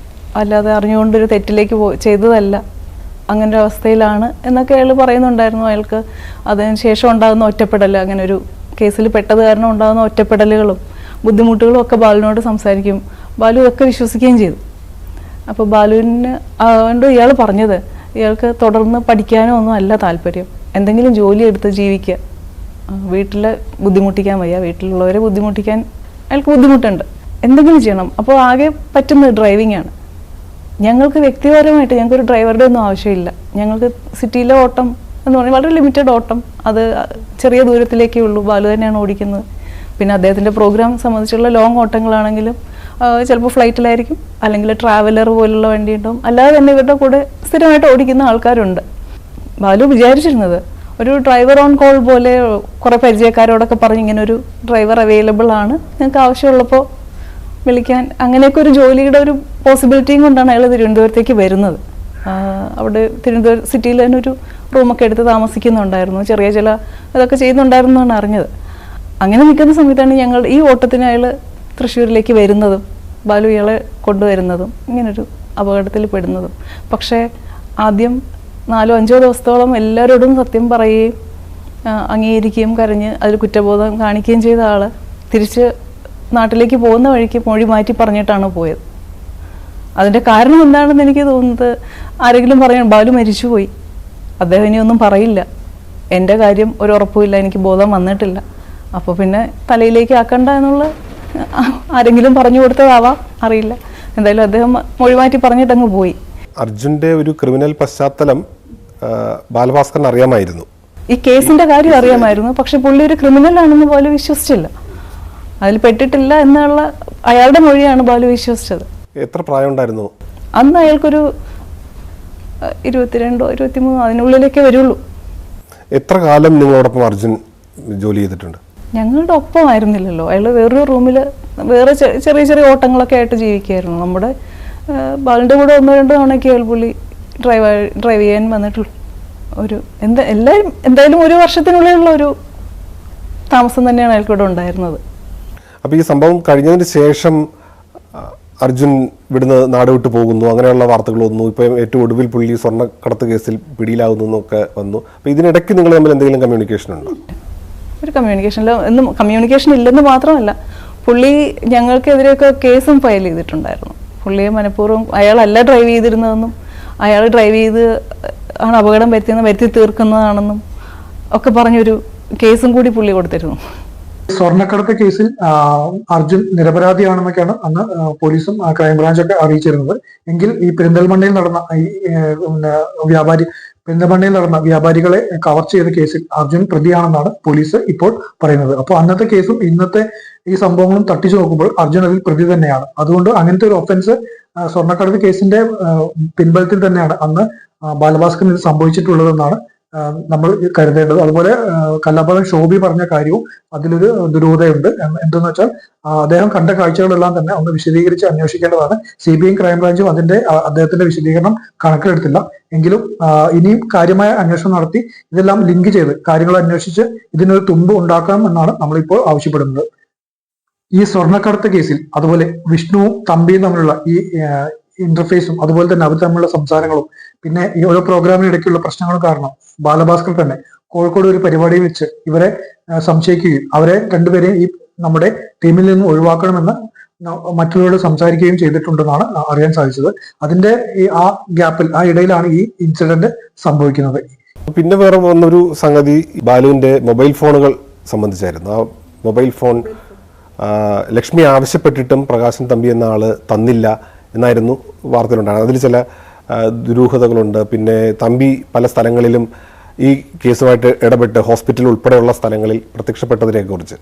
അല്ലാതെ അറിഞ്ഞുകൊണ്ടൊരു തെറ്റിലേക്ക് ചെയ്തതല്ല അങ്ങനെ ഒരു അവസ്ഥയിലാണ് എന്നൊക്കെ അയാൾ പറയുന്നുണ്ടായിരുന്നു. അയാൾക്ക് അതിന് ശേഷം ഉണ്ടാകുന്ന ഒറ്റപ്പെടൽ, അങ്ങനെ ഒരു കേസിൽ പെട്ടത് കാരണം ഉണ്ടാകുന്ന ഒറ്റപ്പെടലുകളും ബുദ്ധിമുട്ടുകളും ഒക്കെ ബാലുവിനോട് സംസാരിക്കും. ബാലു ഇതൊക്കെ വിശ്വസിക്കുകയും ചെയ്തു. അപ്പോൾ ബാലുവിന് അതുകൊണ്ട് ഇയാൾ പറഞ്ഞത് ഇയാൾക്ക് തുടർന്ന് പഠിക്കാനോ ഒന്നും അല്ല താല്പര്യം, എന്തെങ്കിലും ജോലി എടുത്ത് ജീവിക്കുക. വീട്ടിൽ ബുദ്ധിമുട്ടിക്കാൻ വയ്യ, വീട്ടിലുള്ളവരെ ബുദ്ധിമുട്ടിക്കാൻ അയാൾക്ക് ബുദ്ധിമുട്ടുണ്ട്, എന്തെങ്കിലും ചെയ്യണം. അപ്പോൾ ആകെ പറ്റുന്നത് ഡ്രൈവിംഗ് ആണ്. ഞങ്ങൾക്ക് വ്യക്തിപരമായിട്ട് ഞങ്ങൾക്കൊരു ഡ്രൈവറുടെ ഒന്നും ആവശ്യമില്ല. ഞങ്ങൾക്ക് സിറ്റിയിലെ ഓട്ടം എന്ന് പറഞ്ഞാൽ വളരെ ലിമിറ്റഡ് ഓട്ടം, അത് ചെറിയ ദൂരത്തിലേക്കേ ഉള്ളൂ. ബാലു തന്നെയാണ് ഓടിക്കുന്നത്. പിന്നെ അദ്ദേഹത്തിൻ്റെ പ്രോഗ്രാം സംബന്ധിച്ചുള്ള ലോങ് ഓട്ടങ്ങളാണെങ്കിലും ചിലപ്പോൾ ഫ്ലൈറ്റിലായിരിക്കും, അല്ലെങ്കിൽ ട്രാവലർ പോലുള്ള വണ്ടി ഉണ്ടാവും. അല്ലാതെ തന്നെ ഇവരുടെ കൂടെ സ്ഥിരമായിട്ട് ഓടിക്കുന്ന ആൾക്കാരുണ്ട്. ബാലു വിചാരിച്ചിരുന്നത് ഒരു ഡ്രൈവർ ഓൺ കോൾ പോലെ കുറേ പരിചയക്കാരോടൊക്കെ പറഞ്ഞ് ഇങ്ങനെ ഒരു ഡ്രൈവർ അവൈലബിൾ ആണ്, നിങ്ങൾക്ക് ആവശ്യമുള്ളപ്പോൾ വിളിക്കാൻ, അങ്ങനെയൊക്കെ ഒരു ജോലിയുടെ ഒരു പോസിബിലിറ്റിയും കൊണ്ടാണ് അയാൾ തിരുവനന്തപുരത്തേക്ക് വരുന്നത്. അവിടെ തിരുവനന്തപുരം സിറ്റിയിൽ തന്നെ ഒരു റൂമൊക്കെ എടുത്ത് താമസിക്കുന്നുണ്ടായിരുന്നു, ചെറിയ ചില ഇതൊക്കെ ചെയ്യുന്നുണ്ടായിരുന്നു എന്നാണ് അറിഞ്ഞത്. അങ്ങനെ നിൽക്കുന്ന സമയത്താണ് ഞങ്ങൾ ഈ ഓട്ടത്തിന് അയാൾ തൃശ്ശൂരിലേക്ക് വരുന്നതും ബാലു ഇയാളെ കൊണ്ടുവരുന്നതും ഇങ്ങനൊരു അപകടത്തിൽ പെടുന്നതും. പക്ഷേ ആദ്യം 4-5 ദിവസത്തോളം എല്ലാവരോടും സത്യം പറയുകയും അംഗീകരിക്കുകയും കരഞ്ഞ് അതിൽ കുറ്റബോധം കാണിക്കുകയും ചെയ്ത ആൾ തിരിച്ച് നാട്ടിലേക്ക് പോകുന്ന വഴിക്ക് മൊഴി മാറ്റി പറഞ്ഞിട്ടാണ് പോയത്. അതിൻ്റെ കാരണം എന്താണെന്ന് എനിക്ക് തോന്നുന്നത്, ആരെങ്കിലും പറയണം ബാലു മരിച്ചുപോയി, അദ്ദേഹം ഇനി ഒന്നും പറയില്ല, എൻ്റെ കാര്യം ഒരു ഉറപ്പുമില്ല, എനിക്ക് ബോധം വന്നിട്ടില്ല, അപ്പോൾ പിന്നെ തലയിലേക്ക് ആക്കണ്ട എന്നുള്ള ആരെങ്കിലും പറഞ്ഞു കൊടുത്തതാവാം, അറിയില്ല. എന്തായാലും അദ്ദേഹം മൊഴി മാറ്റി പറഞ്ഞിട്ടങ്ങ് പോയി.
അർജുൻ്റെ ഒരു ക്രിമിനൽ പശ്ചാത്തലം ബാലഭാസ്കറിന് അറിയാമായിരുന്നു,
ഈ കേസിൻ്റെ കാര്യം അറിയാമായിരുന്നു. പക്ഷെ പുള്ളി ഒരു ക്രിമിനൽ ആണെന്ന് പോലും വിശ്വസിച്ചില്ല, അതിൽ പെട്ടിട്ടില്ല എന്നുള്ള അയാളുടെ മൊഴിയാണ് ബാലു വിശ്വസിച്ചത്.
എത്ര പ്രായം ഉണ്ടായിരുന്നു
അന്ന്? അയാൾക്കൊരു 22-23 അതിനുള്ളിലേക്കേ വരുള്ളൂ.
എത്ര കാലം നിങ്ങളോടൊപ്പം അർജുൻ ജോലി ചെയ്തിട്ടുണ്ട്?
ഞങ്ങളുടെ ഒപ്പമായിരുന്നില്ലല്ലോ, അയാൾ വേറൊരു റൂമിൽ വേറെ ചെറിയ ചെറിയ ഓട്ടങ്ങളൊക്കെ ആയിട്ട് ജീവിക്കുകയായിരുന്നു. നമ്മുടെ ബാലിൻ്റെ കൂടെ 1-2 തവണയൊക്കെ അയാൾ പുള്ളി ഡ്രൈവ് ചെയ്യാൻ വന്നിട്ടുള്ളൂ. ഒരു എന്തായാലും 1 വർഷത്തിനുള്ളിലുള്ള ഒരു താമസം തന്നെയാണ് അയാൾക്കിവിടെ ഉണ്ടായിരുന്നത്.
അപ്പോൾ ഈ സംഭവം കഴിഞ്ഞതിന് ശേഷം അർജുൻ ഇവിടുന്ന് നാട് വിട്ടു പോകുന്നു, അങ്ങനെയുള്ള വാർത്തകൾ വന്നു. ഇപ്പം ഏറ്റവും ഒടുവിൽ പുള്ളി സ്വർണ്ണക്കടത്ത് കേസിൽ പിടിയിലാകുന്നു എന്നൊക്കെ വന്നു. അപ്പോൾ ഇതിനിടയ്ക്ക് നിങ്ങൾ തമ്മിൽ എന്തെങ്കിലും കമ്മ്യൂണിക്കേഷൻ ഉണ്ടോ?
ഒരു കമ്മ്യൂണിക്കേഷൻ ഇല്ലെന്ന് മാത്രമല്ല, പുള്ളി ഞങ്ങൾക്കെതിരെയൊക്കെ കേസും ഫയൽ ചെയ്തിട്ടുണ്ടായിരുന്നു. പുള്ളിയെ മനഃപൂർവ്വം അയാളല്ല ഡ്രൈവ് ചെയ്തിരുന്നതെന്നും അയാൾ ഡ്രൈവ് ചെയ്ത് ആണ് അപകടം വരുത്തി തീർക്കുന്നതാണെന്നും ഒക്കെ പറഞ്ഞൊരു കേസും കൂടി പുള്ളി കൊടുത്തിരുന്നു.
സ്വർണ്ണക്കടത്ത് കേസിൽ അർജുൻ നിരപരാധിയാണെന്നൊക്കെയാണ് അന്ന് പോലീസും ക്രൈംബ്രാഞ്ചൊക്കെ അറിയിച്ചിരുന്നത്. എങ്കിൽ ഈ പെരിന്തൽമണ്ണയിൽ നടന്ന പെരിന്തൽമണ്ണയിൽ നടന്ന വ്യാപാരികളെ കവർ ചെയ്ത കേസിൽ അർജുൻ പ്രതിയാണെന്നാണ് പോലീസ് ഇപ്പോൾ പറയുന്നത്. അപ്പോൾ അന്നത്തെ കേസും ഇന്നത്തെ ഈ സംഭവങ്ങളും തട്ടിച്ചു നോക്കുമ്പോൾ അർജുൻ അതിൽ പ്രതി തന്നെയാണ്. അതുകൊണ്ട് അങ്ങനത്തെ ഒരു ഒഫൻസ് സ്വർണ്ണക്കടത്ത് കേസിന്റെ പിൻബലത്തിൽ തന്നെയാണ് അന്ന് ബാലഭാസ്കറിന് ഇത് സംഭവിച്ചിട്ടുള്ളതെന്നാണ് നമ്മൾ കരുതേണ്ടത്. അതുപോലെ കല്ലാപ്പുറം ശോഭി പറഞ്ഞ കാര്യവും അതിലൊരു ദുരൂഹതയുണ്ട്. എന്തെന്ന് വെച്ചാൽ അദ്ദേഹം കണ്ട കാഴ്ചകളെല്ലാം തന്നെ ഒന്ന് വിശദീകരിച്ച് അന്വേഷിക്കേണ്ടതാണ്. CBI ക്രൈംബ്രാഞ്ചും അദ്ദേഹത്തിന്റെ വിശദീകരണം കണക്കിലെടുത്തില്ല. എങ്കിലും ഇനിയും കാര്യമായ അന്വേഷണം നടത്തി ഇതെല്ലാം ലിങ്ക് ചെയ്ത് കാര്യങ്ങൾ അന്വേഷിച്ച് ഇതിനൊരു തുമ്പ് ഉണ്ടാക്കാം എന്നാണ് നമ്മളിപ്പോൾ ആവശ്യപ്പെടുന്നത്. ഈ സ്വർണ്ണക്കടത്ത് കേസിൽ അതുപോലെ വിഷ്ണുവും തമ്പിയും തമ്മിലുള്ള ഈ ഇന്റർഫേസും അതുപോലെ തന്നെ അവർ തമ്മിലുള്ള സംസാരങ്ങളും പിന്നെ ഈ ഓരോ പ്രോഗ്രാമിനിടയ്ക്കുള്ള പ്രശ്നങ്ങളും കാരണം ബാലഭാസ്കർ തന്നെ കോഴിക്കോട് ഒരു പരിപാടിയിൽ വെച്ച് ഇവരെ സംശയിക്കുകയും അവരെ രണ്ടുപേരെയും ഈ നമ്മുടെ ടീമിൽ നിന്ന് ഒഴിവാക്കണമെന്ന് മറ്റുള്ളവരോട് സംസാരിക്കുകയും ചെയ്തിട്ടുണ്ടെന്നാണ് അറിയാൻ സാധിച്ചത്. അതിന്റെ ആ ഗ്യാപ്പിൽ ആ ഇടയിലാണ് ഈ ഇൻസിഡന്റ് സംഭവിക്കുന്നത്.
പിന്നെ വേറെ വന്നൊരു സംഗതി ബാലുവിന്റെ മൊബൈൽ ഫോണുകൾ സംബന്ധിച്ചായിരുന്നു. ആ മൊബൈൽ ഫോൺ ലക്ഷ്മി ആവശ്യപ്പെട്ടിട്ടും പ്രകാശൻ തമ്പി എന്ന ആള് തന്നില്ല എന്നായിരുന്നു വാർത്തയിലുണ്ടായിരുന്നത്. അതിൽ ചില ദുരൂഹതകളുണ്ട്. പിന്നെ തമ്പി പല സ്ഥലങ്ങളിലും ഈ കേസുമായിട്ട് ഇടപെട്ട് ഹോസ്പിറ്റൽ ഉൾപ്പെടെയുള്ള സ്ഥലങ്ങളിൽ പ്രത്യക്ഷപ്പെട്ടതിനെ കുറിച്ച്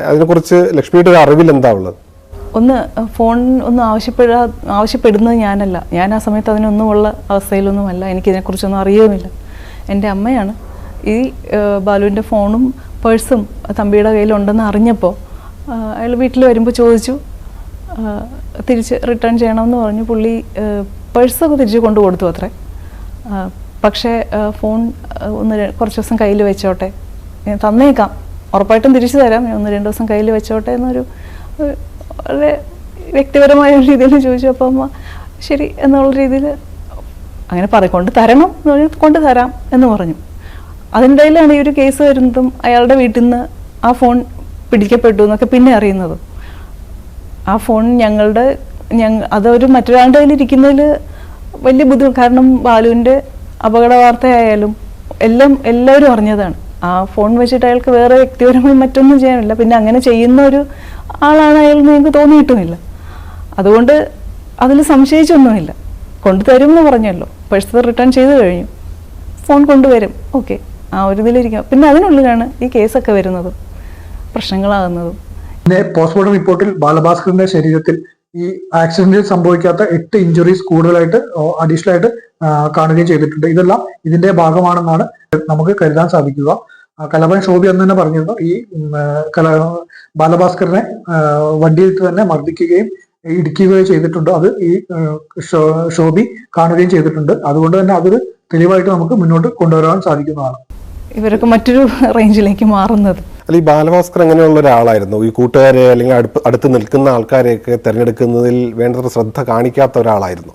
അതിനെക്കുറിച്ച് ലക്ഷ്മിയുടെ ഒരു അറിവിൽ എന്താ ഉള്ളത്?
ഫോൺ ആവശ്യപ്പെടുന്നത് ഞാനല്ല. ഞാൻ ആ സമയത്ത് അതിനൊന്നുമുള്ള അവസ്ഥയിലൊന്നുമല്ല. എനിക്കിതിനെക്കുറിച്ചൊന്നും അറിയുമില്ല. എൻ്റെ അമ്മയാണ് ഈ ബാലുവിൻ്റെ ഫോണും പേഴ്സും തമ്പിയുടെ കയ്യിലുണ്ടെന്ന് അറിഞ്ഞപ്പോൾ അയാൾ വീട്ടിൽ വരുമ്പോൾ ചോദിച്ചു, തിരിച്ച് റിട്ടേൺ ചെയ്യണമെന്ന് പറഞ്ഞു. പുള്ളി പേഴ്സൊക്കെ തിരിച്ച് കൊണ്ടു കൊടുത്തു അത്രേ. പക്ഷേ ഫോൺ കുറച്ച് ദിവസം കയ്യിൽ വെച്ചോട്ടെ, ഞാൻ തന്നേക്കാം, ഉറപ്പായിട്ടും തിരിച്ചു തരാം, 1-2 ദിവസം കയ്യിൽ വെച്ചോട്ടെ എന്നൊരു വളരെ വ്യക്തിപരമായ രീതിയിൽ ചോദിച്ചു. അപ്പം അമ്മ ശരി എന്നുള്ള രീതിയിൽ അങ്ങനെ കൊണ്ട് തരണം എന്ന് പറഞ്ഞാൽ കൊണ്ട് തരാം എന്ന് പറഞ്ഞു. അതിൻ്റെ ഇടയിലാണ് ഈ ഒരു കേസ് വരുന്നതും അയാളുടെ വീട്ടിൽ നിന്ന് ആ ഫോൺ പിടിക്കപ്പെട്ടു എന്നൊക്കെ പിന്നെ അറിയുന്നതും. ആ ഫോൺ അതൊരു മറ്റൊരാളുടെ കയ്യിൽ ഇരിക്കുന്നതിൽ വലിയ ബുദ്ധിമുട്ട്. കാരണം ബാലുവിൻ്റെ അപകട വാർത്തയായാലും എല്ലാവരും അറിഞ്ഞതാണ്. ആ ഫോൺ വെച്ചിട്ട് അയാൾക്ക് വേറെ വ്യക്തിപരമായി മറ്റൊന്നും ചെയ്യാനില്ല. പിന്നെ അങ്ങനെ ചെയ്യുന്ന ഒരു ആളാണ് അയാളെന്ന് എനിക്ക് തോന്നിയിട്ടുമില്ല. അതുകൊണ്ട് അതിൽ സംശയിച്ചൊന്നുമില്ല. കൊണ്ടുതരും എന്ന് പറഞ്ഞല്ലോ, പേഴ്സ് റിട്ടേൺ ചെയ്ത് കഴിഞ്ഞു, ഫോൺ കൊണ്ടുവരും, ഓക്കെ, ആ ഒരു ഇതിലിരിക്കാം. പിന്നെ അതിനുള്ളിലാണ് ഈ കേസൊക്കെ വരുന്നതും പ്രശ്നങ്ങളാകുന്നതും.
പിന്നെ പോസ്റ്റ്മോർട്ടം റിപ്പോർട്ടിൽ ബാലഭാസ്കറിന്റെ ശരീരത്തിൽ ഈ ആക്സിഡന്റിൽ സംഭവിക്കാത്ത 8 ഇഞ്ചുറീസ് കൂടുതലായിട്ട് അഡീഷണൽ ആയിട്ട് കാണുകയും ചെയ്തിട്ടുണ്ട്. ഇതെല്ലാം ഇതിന്റെ ഭാഗമാണെന്നാണ് നമുക്ക് കരുതാൻ സാധിക്കുക. കലാഭവൻ ഷോബി അന്ന് തന്നെ പറഞ്ഞിരുന്നു, ഈ ബാലഭാസ്കറിനെ വണ്ടിയിൽ തന്നെ മർദ്ദിക്കുകയും ഇടിക്കുകയോ ചെയ്തിട്ടുണ്ട്. അത് ഈ ഷോബി കാണുകയും ചെയ്തിട്ടുണ്ട്. അതുകൊണ്ട് തന്നെ അതൊരു തെളിവായിട്ട് നമുക്ക് മുന്നോട്ട് കൊണ്ടുവരാൻ സാധിക്കുന്നതാണ്.
ഇവരൊക്കെ മറ്റൊരു റേഞ്ചിലേക്ക് മാറുന്നത്.
അല്ല, ഈ ബാലഭാസ്കർ എങ്ങനെയുള്ള ഒരാളായിരുന്നു? ഈ കൂട്ടുകാരെ അല്ലെങ്കിൽ അടുത്ത് നിൽക്കുന്ന ആൾക്കാരെയൊക്കെ തിരഞ്ഞെടുക്കുന്നതിൽ വേണ്ടത്ര ശ്രദ്ധ കാണിക്കാത്ത ഒരാളായിരുന്നു?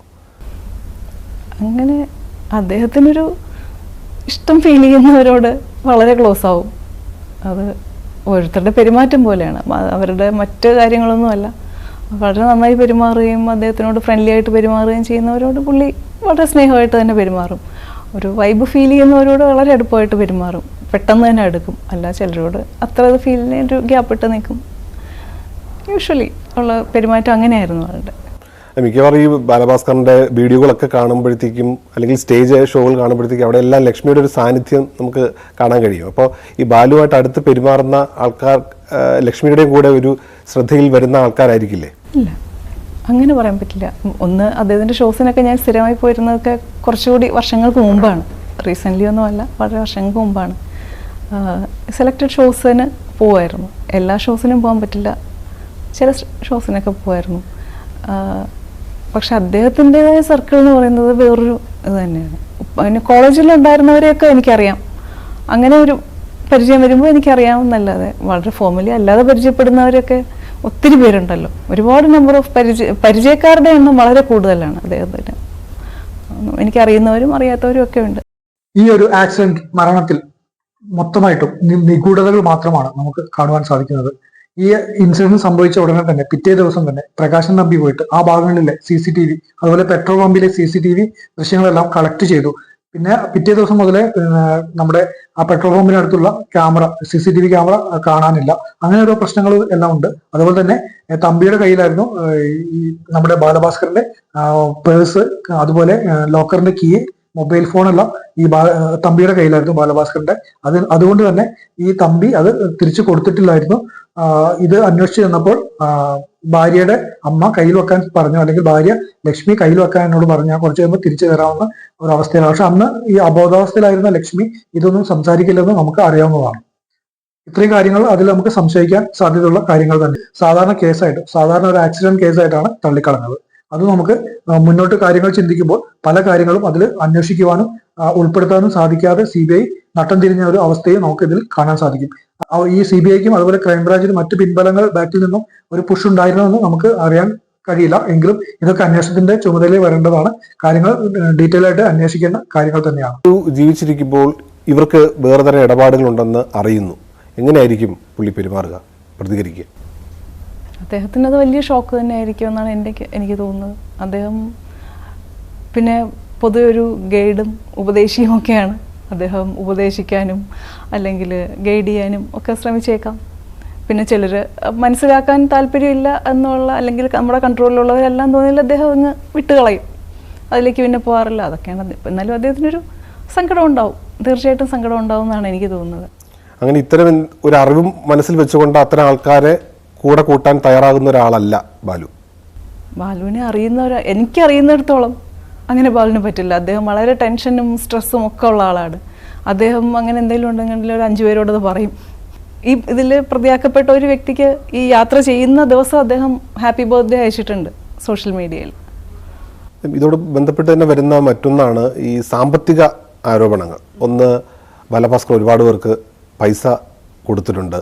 അങ്ങനെ അദ്ദേഹത്തിനൊരു ഇഷ്ടം ഫീൽ ചെയ്യുന്നവരോട് വളരെ ക്ലോസ് ആവും. അത് ഓരോരുത്തരുടെ പെരുമാറ്റം പോലെയാണ്, അവരുടെ മറ്റ് കാര്യങ്ങളൊന്നുമല്ല. വളരെ നന്നായി പെരുമാറുകയും അദ്ദേഹത്തിനോട് ഫ്രണ്ട്ലി ആയിട്ട് പെരുമാറുകയും ചെയ്യുന്നവരോട് പുള്ളി വളരെ സ്നേഹമായിട്ട് തന്നെ പെരുമാറും. ഒരു വൈബ് ഫീൽ ചെയ്യുന്നവരോട് വളരെ അടുപ്പമായിട്ട് പെരുമാറും, പെട്ടെന്ന് തന്നെ എടുക്കും. അല്ല ചിലരോട് അത്ര ഫീൽ ഒരു ഗ്യാപ്പിട്ട് നിൽക്കും. യൂഷ്വലി ഉള്ള പെരുമാറ്റം അങ്ങനെയായിരുന്നു അവരുടെ.
മിക്കവാറും ഈ ബാലഭാസ്കറിന്റെ വീഡിയോകളൊക്കെ കാണുമ്പോഴത്തേക്കും അല്ലെങ്കിൽ സ്റ്റേജ് ഷോകൾ കാണുമ്പോഴത്തേക്കും അവിടെ എല്ലാം ലക്ഷ്മിയുടെ ഒരു സാന്നിധ്യം നമുക്ക് കാണാൻ കഴിയും. അപ്പോൾ ഈ ബാലുവായിട്ട് അടുത്ത് പെരുമാറുന്ന ആൾക്കാർ ലക്ഷ്മിയുടെയും കൂടെ ഒരു ശ്രദ്ധയിൽ വരുന്ന ആൾക്കാരായിരിക്കില്ലേ?
ഇല്ല, അങ്ങനെ പറയാൻ പറ്റില്ല. ഒന്ന്, അദ്ദേഹത്തിൻ്റെ ഷോസിനൊക്കെ ഞാൻ സ്ഥിരമായി പോയിരുന്നതൊക്കെ കുറച്ചുകൂടി വർഷങ്ങൾക്ക് മുമ്പാണ്, റീസെൻ്റ്ലി ഒന്നുമല്ല, വളരെ വർഷങ്ങൾക്ക് മുമ്പാണ്. സെലക്റ്റഡ് ഷോസിന് പോവായിരുന്നു. എല്ലാ ഷോസിനും പോകാൻ പറ്റില്ല, ചില ഷോസിനൊക്കെ പോവായിരുന്നു. പക്ഷെ അദ്ദേഹത്തിൻ്റെതായ സർക്കിൾ എന്ന് പറയുന്നത് വേറൊരു ഇത് തന്നെയാണ്. പിന്നെ കോളേജിലുണ്ടായിരുന്നവരെയൊക്കെ എനിക്കറിയാം, അങ്ങനെ ഒരു പരിചയം വരുമ്പോൾ എനിക്കറിയാമെന്നല്ലാതെ വളരെ ഫോർമലി അല്ലാതെ പരിചയപ്പെടുന്നവരൊക്കെ ഒത്തിരി പേരുണ്ടല്ലോ. ഒരുപാട് നമ്പർ ഓഫ് പരിചയക്കാരുടെ എണ്ണം വളരെ കൂടുതലാണ് അദ്ദേഹത്തിന്. എനിക്കറിയുന്നവരും അറിയാത്തവരും ഒക്കെ ഉണ്ട്.
ഈ ഒരു ആക്സിഡന്റ് മരണത്തിൽ മൊത്തമായിട്ടും നിഗൂഢതകൾ മാത്രമാണ് നമുക്ക് കാണുവാൻ സാധിക്കുന്നത്. ഈ ഇൻസിഡന്റ് സംഭവിച്ച ഉടനെ തന്നെ പിറ്റേ ദിവസം തന്നെ പ്രകാശൻ നമ്പി പോയിട്ട് ആ ഭാഗങ്ങളിലെ CCTV, അതുപോലെ പെട്രോൾ പമ്പിലെ CCTV ദൃശ്യങ്ങളെല്ലാം കളക്ട് ചെയ്തു. പിന്നെ പിറ്റേ ദിവസം മുതലേ നമ്മുടെ ആ പെട്രോൾ പമ്പിനടുത്തുള്ള CCTV ക്യാമറ കാണാനില്ല. അങ്ങനെ ഓരോ പ്രശ്നങ്ങൾ എല്ലാം ഉണ്ട്. അതുപോലെ തന്നെ തമ്പിയുടെ കയ്യിലായിരുന്നു ഈ നമ്മുടെ ബാലഭാസ്കറിന്റെ പേഴ്സ്, അതുപോലെ ലോക്കറിന്റെ കീ, മൊബൈൽ ഫോണെല്ലാം ഈ തമ്പിയുടെ കയ്യിലായിരുന്നു, ബാലഭാസ്കറിന്റെ. അതുകൊണ്ട് തന്നെ ഈ തമ്പി അത് തിരിച്ചു കൊടുത്തിട്ടില്ലായിരുന്നു. ഇത് അന്വേഷിച്ച് ചെന്നപ്പോൾ ഭാര്യയുടെ അമ്മ കയ്യിൽ വെക്കാൻ പറഞ്ഞു, അല്ലെങ്കിൽ ഭാര്യ ലക്ഷ്മി കയ്യിൽ വെക്കാൻ എന്നോട് പറഞ്ഞു, കുറച്ച് കഴിയുമ്പോൾ തിരിച്ചു തരാവുന്ന ഒരു അവസ്ഥയിലാണ്. പക്ഷെ അന്ന് ഈ അബോധാവസ്ഥയിലായിരുന്ന ലക്ഷ്മി ഇതൊന്നും സംസാരിക്കില്ലെന്ന് നമുക്ക് അറിയാവുന്നതാണ്. ഇത്രയും കാര്യങ്ങൾ അതിൽ നമുക്ക് സംശയിക്കാൻ സാധ്യതയുള്ള കാര്യങ്ങൾ തന്നെ. സാധാരണ ഒരു ആക്സിഡന്റ് കേസായിട്ടാണ് തള്ളിക്കളഞ്ഞത്. അത് നമുക്ക് മുന്നോട്ട് കാര്യങ്ങൾ ചിന്തിക്കുമ്പോൾ പല കാര്യങ്ങളും അതിൽ അന്വേഷിക്കുവാനും ഉൾപ്പെടുത്താനും സാധിക്കാതെ CBI നട്ടം തിരിഞ്ഞ ഒരു അവസ്ഥയെ നമുക്ക് ഇതിൽ കാണാൻ സാധിക്കും. ഈ CBIക്കും അതുപോലെ ക്രൈംബ്രാഞ്ചിനും മറ്റ് പിൻബലങ്ങൾ ബാക്കിൽ നിന്നും ഒരു പുഷ് ഉണ്ടായിരുന്നെന്ന് നമുക്ക് അറിയാൻ കഴിയില്ല. എങ്കിലും ഇതൊക്കെ അന്വേഷണത്തിന്റെ ചുമതലയിൽ വരേണ്ടതാണ്. കാര്യങ്ങൾ ഡീറ്റെയിൽ ആയിട്ട് അന്വേഷിക്കേണ്ട കാര്യങ്ങൾ തന്നെയാണ്.
ജീവിച്ചിരിക്കുമ്പോൾ ഇവർക്ക് വേറെ തരം ഇടപാടുകൾ ഉണ്ടെന്ന് അറിയുന്നു, എങ്ങനെയായിരിക്കും പുള്ളി പെരുമാറുക, പ്രതികരിക്കുക?
അദ്ദേഹത്തിന് അത് വലിയ ഷോക്ക് തന്നെ ആയിരിക്കും എന്നാണ് എനിക്ക് തോന്നുന്നത്. അദ്ദേഹം പിന്നെ പൊതുവെ ഒരു ഗൈഡും ഉപദേശിയും ഒക്കെയാണ്. അദ്ദേഹം ഉപദേശിക്കാനും അല്ലെങ്കിൽ ഗൈഡ് ചെയ്യാനും ഒക്കെ ശ്രമിച്ചേക്കാം. പിന്നെ ചിലർ മനസ്സിലാക്കാൻ താല്പര്യമില്ല എന്നുള്ള, അല്ലെങ്കിൽ നമ്മുടെ കൺട്രോളിലുള്ളവരെല്ലാം തോന്നിയാൽ അദ്ദേഹം അങ്ങ് വിട്ടുകളയും, അതിലേക്ക് പിന്നെ പോകാറില്ല. അതൊക്കെയാണ്. എന്നാലും അദ്ദേഹത്തിനൊരു സങ്കടം ഉണ്ടാവും, തീർച്ചയായിട്ടും സങ്കടം ഉണ്ടാവും എന്നാണ് എനിക്ക് തോന്നുന്നത്.
അങ്ങനെ ഇത്തരം ഒരു അറിവും മനസ്സിൽ വെച്ചുകൊണ്ട് അത്തരം ആൾക്കാരെ കൂടെ കൂട്ടാൻ തയ്യാറാകുന്ന ഒരാളല്ല ബാലു.
ബാലുവിനെ എനിക്കറിയുന്നിടത്തോളം അങ്ങനെ ബാലുവിന് പറ്റില്ല. അദ്ദേഹം വളരെ ടെൻഷനും സ്ട്രെസ്സും ഒക്കെ ഉള്ള ആളാണ്. അദ്ദേഹം അങ്ങനെ എന്തെങ്കിലും ഉണ്ടെങ്കിൽ ഒരു 5 പേരോട് അത് പറയും. ഈ ഇതിൽ പ്രതിയാക്കപ്പെട്ട ഒരു വ്യക്തിക്ക് ഈ യാത്ര ചെയ്യുന്ന ദിവസം അദ്ദേഹം ഹാപ്പി ബർത്ത്ഡേ അയച്ചിട്ടുണ്ട് സോഷ്യൽ മീഡിയയിൽ.
ഇതോട് ബന്ധപ്പെട്ട് തന്നെ വരുന്ന മറ്റൊന്നാണ് ഈ സാമ്പത്തിക ആരോപണങ്ങൾ. ഒന്ന്, ബാലഭാസ്കർ ഒരുപാട് പേർക്ക് പൈസ കൊടുത്തിട്ടുണ്ട്,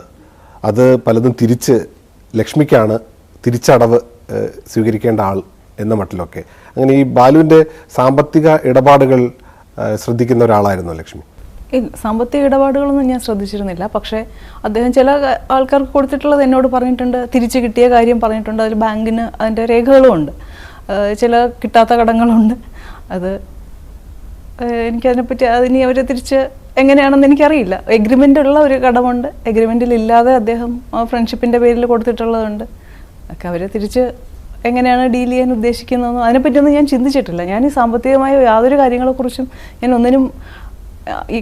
അത് പലതും ലക്ഷ്മിക്കാണ് തിരിച്ചടവ് സ്വീകരിക്കേണ്ട ആൾ എന്ന മട്ടിലൊക്കെ. അങ്ങനെ ഈ ബാലുവിൻ്റെ സാമ്പത്തിക ഇടപാടുകൾ ശ്രദ്ധിക്കുന്ന ഒരാളായിരുന്നു ലക്ഷ്മി?
സാമ്പത്തിക ഇടപാടുകളൊന്നും ഞാൻ ശ്രദ്ധിച്ചിരുന്നില്ല. പക്ഷേ അദ്ദേഹം ചില ആൾക്കാർക്ക് കൊടുത്തിട്ടുള്ളത് എന്നോട് പറഞ്ഞിട്ടുണ്ട്, തിരിച്ചു കിട്ടിയ കാര്യം പറഞ്ഞിട്ടുണ്ട്. അതിൽ ബാങ്കിന് അതിൻ്റെ രേഖകളും ഉണ്ട്. ചില കിട്ടാത്ത കടങ്ങളുണ്ട്. അത് എനിക്കതിനെപ്പറ്റി അതിനി അവർ തിരിച്ച് എങ്ങനെയാണെന്ന് എനിക്കറിയില്ല. എഗ്രിമെൻ്റ് ഉള്ള ഒരു കടമുണ്ട്, എഗ്രിമെൻറ്റിൽ ഇല്ലാതെ അദ്ദേഹം ഫ്രണ്ട്ഷിപ്പിൻ്റെ പേരിൽ കൊടുത്തിട്ടുള്ളതുണ്ട്. ഒക്കെ അവർ തിരിച്ച് എങ്ങനെയാണ് ഡീൽ ചെയ്യാൻ ഉദ്ദേശിക്കുന്നതെന്നും അതിനെപ്പറ്റിയൊന്നും ഞാൻ ചിന്തിച്ചിട്ടില്ല. ഞാൻ ഈ സാമ്പത്തികമായ യാതൊരു കാര്യങ്ങളെക്കുറിച്ചും ഞാൻ ഒന്നിനും ഈ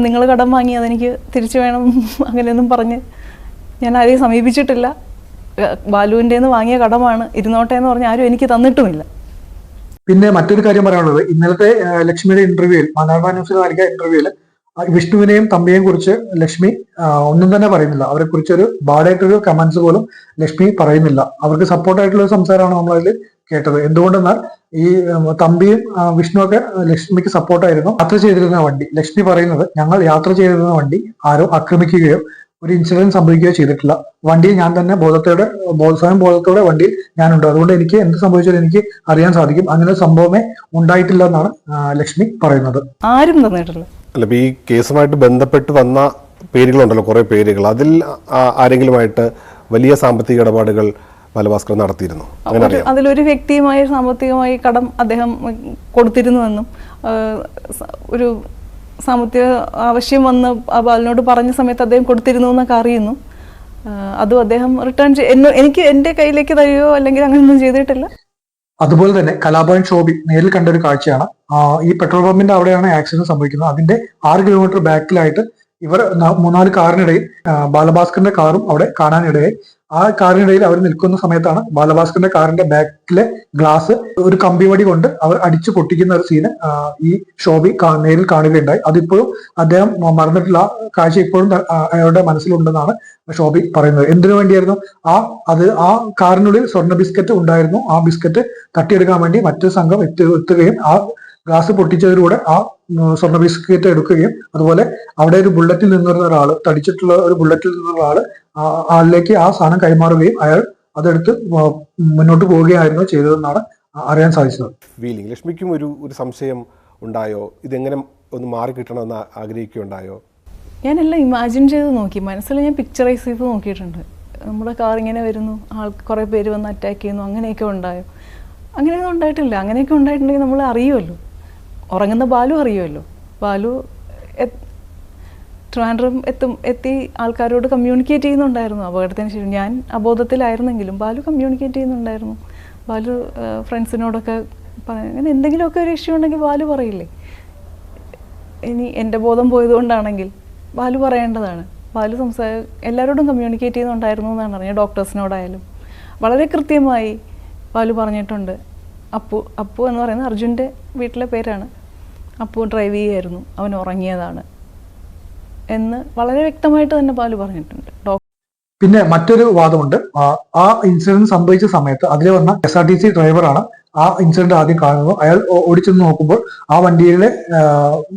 നിങ്ങൾ കടം വാങ്ങി അതെനിക്ക് തിരിച്ചു വേണം അങ്ങനെയൊന്നും പറഞ്ഞ് ഞാൻ ആരെയും സമീപിച്ചിട്ടില്ല. ബാലുവിൻ്റെ നിന്ന് വാങ്ങിയ കടമാണ്, ഇരുന്നോട്ടെ എന്ന് പറഞ്ഞ് ആരും എനിക്ക് തന്നിട്ടുമില്ല.
പിന്നെ മറ്റൊരു കാര്യം പറയാനുള്ളത്, ഇന്നലത്തെ ലക്ഷ്മിയുടെ ഇന്റർവ്യൂവിൽ, മനോരമ ന്യൂസിൽ നൽകിയ ഇന്റർവ്യൂവിൽ വിഷ്ണുവിനെയും തമ്പിയെയും കുറിച്ച് ലക്ഷ്മി ഒന്നും തന്നെ പറയുന്നില്ല. അവരെ കുറിച്ചൊരു ബാഡായിട്ടൊരു കമന്റ്സ് പോലും ലക്ഷ്മി പറയുന്നില്ല. അവർക്ക് സപ്പോർട്ടായിട്ടുള്ള സംസാരമാണ് നമ്മളതിൽ കേട്ടത്. എന്തുകൊണ്ടെന്നാൽ ഈ തമ്പിയും വിഷ്ണുവൊക്കെ ലക്ഷ്മിക്ക് സപ്പോർട്ടായിരുന്നു. യാത്ര ചെയ്തിരുന്ന വണ്ടി, ലക്ഷ്മി പറയുന്നത്, ഞങ്ങൾ യാത്ര ചെയ്തിരുന്ന വണ്ടി ആരോ ആക്രമിക്കുകയോ ഒരു ഇൻസിഡന്റ് സംഭവിക്കുകയോ ചെയ്തിട്ടില്ല. വണ്ടിയിൽ ഞാൻ തന്നെ സ്വയം ബോധത്തോടെ വണ്ടിയിൽ ഞാനുണ്ട്. അതുകൊണ്ട് എനിക്ക് എന്ത് സംഭവിച്ചാലും എനിക്ക് അറിയാൻ സാധിക്കും. അങ്ങനെ ഒരു സംഭവമേ ഉണ്ടായിട്ടില്ല എന്നാണ് ലക്ഷ്മി പറയുന്നത്.
ആരും തന്നിട്ടില്ല.
അല്ല, ഈ കേസുമായിട്ട് ബന്ധപ്പെട്ട് വന്ന പേരുകളുണ്ടല്ലോ, കുറെ പേരുകൾ, അതിൽ ആരെങ്കിലുമായിട്ട് വലിയ സാമ്പത്തിക ഇടപാടുകൾ ബാലഭാസ്കർ നടത്തിയിരുന്നു?
അതിലൊരു വ്യക്തിയുമായി സാമ്പത്തികമായി കടം അദ്ദേഹം കൊടുത്തിരുന്നുവെന്നും ഒരു സാമ്പത്തിക ആവശ്യം വന്ന് ബാലിനോട് പറഞ്ഞ സമയത്ത് അദ്ദേഹം കൊടുത്തിരുന്നു എന്നൊക്കെ അറിയുന്നു. അതും അദ്ദേഹം റിട്ടേൺ എനിക്ക് എൻ്റെ കയ്യിലേക്ക് തരികയോ അല്ലെങ്കിൽ അങ്ങനെയൊന്നും ചെയ്തിട്ടില്ല.
അതുപോലെ തന്നെ കലാഭവൻ ഷോബി നേരിൽ കണ്ട ഒരു കാഴ്ചയാണ്, ഈ പെട്രോൾ പമ്പിന്റെ അവിടെയാണ് ആക്സിഡന്റ് സംഭവിക്കുന്നത്. അതിന്റെ 6 കിലോമീറ്റർ ബാക്കിലായിട്ട് ഇവർ 3-4 കാറിനിടയിൽ ബാലഭാസ്കറിന്റെ കാറും അവിടെ കാണാനിടയായി. ആ കാറിനിടയിൽ അവർ നിൽക്കുന്ന സമയത്താണ് ബാലഭാസ്കറിന്റെ കാറിന്റെ ബാക്കിലെ ഗ്ലാസ് ഒരു കമ്പിവടി കൊണ്ട് അവർ അടിച്ചു പൊട്ടിക്കുന്ന ഒരു സീന് ഈ ഷോബി നേരിൽ കാണുകയുണ്ടായി. അതിപ്പോഴും അദ്ദേഹം മറന്നിട്ടില്ല. ആ കാഴ്ച ഇപ്പോഴും അയാളുടെ മനസ്സിലുണ്ടെന്നാണ് ഷോബി പറയുന്നത്. എന്തിനു വേണ്ടിയായിരുന്നു? ആ കാറിനുള്ളിൽ സ്വർണ്ണ ബിസ്ക്കറ്റ് ഉണ്ടായിരുന്നു. ആ ബിസ്ക്കറ്റ് തട്ടിയെടുക്കാൻ വേണ്ടി മറ്റൊരു സംഘം എത്തുകയും ആ ഗ്ലാസ് പൊട്ടിച്ചതിലൂടെ ആ സ്വർണ്ണ ബിസ്ക്കറ്റ് എടുക്കുകയും അതുപോലെ അവിടെ ഒരു ബുള്ളറ്റിൽ നിന്നിരുന്ന ഒരാൾ, തടിച്ചിട്ടുള്ള ഒരു ബുള്ളറ്റിൽ നിന്നുള്ള ആളിലേക്ക് ആ സാധനം കൈമാറുകയും അയാൾ അതെടുത്ത് മുന്നോട്ട് പോവുകയായിരുന്നു ചെയ്തതെന്നാണ് അറിയാൻ സാധിച്ചത്.
വീലിംഗ് ലക്ഷ്മിക്കും ഒരു സംശയം ഉണ്ടായോ? ഇതെങ്ങനെ ഒന്ന് മാറി കിട്ടണമെന്ന് ആഗ്രഹിക്കുകയുണ്ടായോ?
ഞാനെല്ലാം ഇമാജിൻ ചെയ്ത് നോക്കി, മനസ്സിൽ ഞാൻ പിക്ചറൈസ് ചെയ്ത് നോക്കിയിട്ടുണ്ട്. നമ്മുടെ കാർ ഇങ്ങനെ വരുന്നു, കുറേ പേര് വന്ന് അറ്റാക്ക് ചെയ്യുന്നു, അങ്ങനെയൊക്കെ ഉണ്ടായോ? അങ്ങനെയൊന്നും ഉണ്ടായിട്ടില്ല. അങ്ങനെയൊക്കെ ഉണ്ടായിട്ടുണ്ടെങ്കിൽ നമ്മൾ അറിയുമല്ലോ, ഉറങ്ങുന്ന ബാലു അറിയുമല്ലോ. ബാലു ട്രിവാൻഡ്രം എത്തി ആൾക്കാരോട് കമ്മ്യൂണിക്കേറ്റ് ചെയ്യുന്നുണ്ടായിരുന്നു. അപകടത്തിന് ശേഷം ഞാൻ അബോധത്തിലായിരുന്നെങ്കിലും ബാലു കമ്മ്യൂണിക്കേറ്റ് ചെയ്യുന്നുണ്ടായിരുന്നു. ബാലു ഫ്രണ്ട്സിനോടൊക്കെ അങ്ങനെ എന്തെങ്കിലുമൊക്കെ ഒരു ഇഷ്യൂ ഉണ്ടെങ്കിൽ ബാലു പറയില്ലേ? ഇനി എൻ്റെ ബോധം പോയതുകൊണ്ടാണെങ്കിൽ ബാലു പറയേണ്ടതാണ്. ബാലു എല്ലാവരോടും കമ്മ്യൂണിക്കേറ്റ് ചെയ്യുന്നുണ്ടായിരുന്നു എന്നാണ് അറിയാം. ഡോക്ടേഴ്സിനോടായാലും വളരെ കൃത്യമായി ബാലു പറഞ്ഞിട്ടുണ്ട്. അപ്പു എന്ന് പറയുന്നത് അർജുൻ്റെ വീട്ടിലെ പേരാണ്. അപ്പു ഡ്രൈവ് ചെയ്യുമായിരുന്നു, അവൻ ഉറങ്ങിയതാണ് എന്ന് വളരെ വ്യക്തമായിട്ട് തന്നെ ബാലു പറഞ്ഞിട്ടുണ്ട്.
പിന്നെ മറ്റൊരു വാദമുണ്ട്. ആ ഇൻസിഡന്റ് സംഭവിച്ച സമയത്ത് അതിൽ വന്ന SRTC ഡ്രൈവറാണ് ആ ഇൻസിഡന്റ് ആദ്യം കാണുന്നത്. അയാൾ ഓടിച്ചെന്ന് നോക്കുമ്പോൾ ആ വണ്ടിയിലെ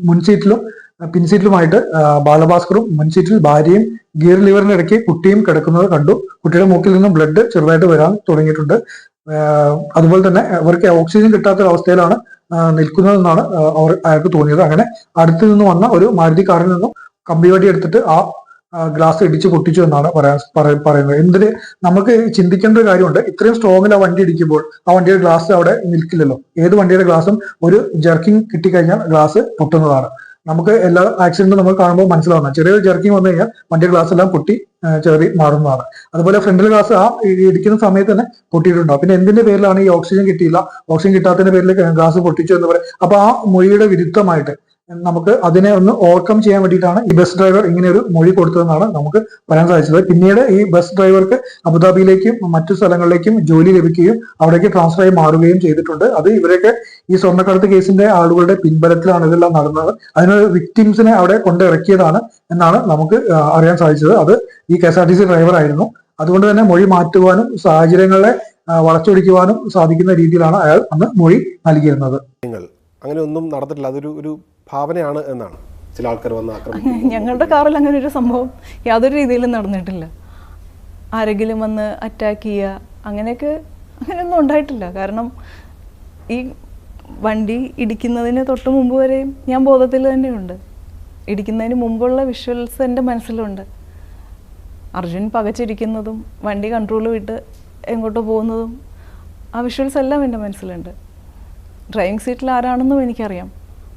മുൻസീറ്റിലും പിൻസീറ്റിലുമായിട്ട് ബാലഭാസ്കറും മുൻസീറ്റിൽ ഭാര്യയും ഗിയർ ലിവറിന്റെ ഇടയ്ക്ക് കുട്ടിയും കിടക്കുന്നത് കണ്ടു. കുട്ടിയുടെ മൂക്കിൽ നിന്നും ബ്ലഡ് ചെറുതായിട്ട് വരാൻ തുടങ്ങിയിട്ടുണ്ട്. അതുപോലെ തന്നെ അവർക്ക് ഓക്സിജൻ കിട്ടാത്ത അവസ്ഥയിലാണ് നിൽക്കുന്നതെന്നാണ് അയാൾക്ക് തോന്നിയത്. അങ്ങനെ അടുത്തു നിന്ന് വന്ന ഒരു മാരുതി കാറിൽ നിന്നും കമ്പിവടി എടുത്തിട്ട് ആ ഗ്ലാസ് ഇടിച്ച് പൊട്ടിച്ചു എന്നാണ് പറയുന്നത്. എന്തിന് നമുക്ക് ചിന്തിക്കേണ്ട ഒരു കാര്യമുണ്ട്. ഇത്രയും സ്ട്രോങ്ങിൽ ആ വണ്ടി ഇടിക്കുമ്പോൾ ആ വണ്ടിയുടെ ഗ്ലാസ് അവിടെ നിൽക്കില്ലല്ലോ. ഏത് വണ്ടിയുടെ ഗ്ലാസും ഒരു ജർക്കിംഗ് കിട്ടിക്കഴിഞ്ഞാൽ ഗ്ലാസ് പൊട്ടുന്നതാണ്. നമുക്ക് എല്ലാ ആക്സിഡന്റും നമ്മൾ കാണുമ്പോൾ മനസ്സിലാവുന്ന ചെറിയൊരു ജർക്കിംഗ് വന്നു കഴിഞ്ഞാൽ വണ്ടിയുടെ ഗ്ലാസ് എല്ലാം പൊട്ടി ചെറിയ മാറുന്നതാണ്. അതുപോലെ ഫ്രണ്ടിലെ ഗ്ലാസ് ആ ഇടിക്കുന്ന സമയത്ത് തന്നെ പൊട്ടിയിട്ടുണ്ടാവും. പിന്നെ എന്തിന്റെ പേരിലാണ് ഈ ഓക്സിജൻ കിട്ടിയില്ല, ഓക്സിജൻ കിട്ടാത്തതിന്റെ പേരിൽ ഗ്ലാസ് പൊട്ടിച്ചു എന്ന് പറയും. അപ്പൊ ആ മൊഴിയുടെ വിരുദ്ധമായിട്ട് നമുക്ക് അതിനെ ഒന്ന് ഓവർകം ചെയ്യാൻ വേണ്ടിയിട്ടാണ് ഈ ബസ് ഡ്രൈവർ ഇങ്ങനെ ഒരു മൊഴി കൊടുത്തതെന്നാണ് നമുക്ക് പറയാൻ സാധിച്ചത്. പിന്നീട് ഈ ബസ് ഡ്രൈവർക്ക് അബുദാബിയിലേക്കും മറ്റു സ്ഥലങ്ങളിലേക്കും ജോലി ലഭിക്കുകയും അവിടേക്ക് ട്രാൻസ്ഫർ ആയി മാറുകയും ചെയ്തിട്ടുണ്ട്. അത് ഇവരൊക്കെ ഈ സ്വർണ്ണക്കടത്ത് കേസിന്റെ ആളുകളുടെ പിൻബലത്തിലാണ് ഇതെല്ലാം നടന്നത്. അതിനൊരു വിക്ടിംസിനെ അവിടെ കൊണ്ടിറക്കിയതാണ് എന്നാണ് നമുക്ക് അറിയാൻ സാധിച്ചത്. അത് ഈ KSRTC ഡ്രൈവർ ആയിരുന്നു. അതുകൊണ്ട് തന്നെ മൊഴി മാറ്റുവാനും സാഹചര്യങ്ങളെ വളച്ചൊടിക്കുവാനും സാധിക്കുന്ന രീതിയിലാണ് അയാൾ അന്ന് മൊഴി നൽകിയിരുന്നത്.
അങ്ങനെ ഒന്നും നടന്നിട്ടില്ല, അതൊരു ഭാവനയാണ് എന്നാണ് ചില ആൾക്കാർ വന്ന് ആക്രമിക്കുന്നത്.
ഞങ്ങളുടെ കാറിൽ അങ്ങനെ ഒരു സംഭവം യാതൊരു രീതിയിലും നടന്നിട്ടില്ല. ആരെങ്കിലും വന്ന് അറ്റാക്ക് ചെയ്യുക അങ്ങനെയൊക്കെ അങ്ങനെയൊന്നും ഉണ്ടായിട്ടില്ല. കാരണം ഈ വണ്ടി ഇടിക്കുന്നതിന് തൊട്ട് മുമ്പ് വരെയും ഞാൻ ബോധത്തിൽ തന്നെയുണ്ട്. ഇടിക്കുന്നതിന് മുമ്പുള്ള വിഷ്വൽസ് എൻ്റെ മനസ്സിലുണ്ട്. അർജുൻ പകച്ചിരിക്കുന്നതും വണ്ടി കൺട്രോൾ വിട്ട് എങ്ങോട്ടോ പോകുന്നതും ആ വിഷ്വൽസ് എല്ലാം എൻ്റെ മനസ്സിലുണ്ട്. ഡ്രൈവിംഗ് സീറ്റിൽ ആരാണെന്നും എനിക്കറിയാം,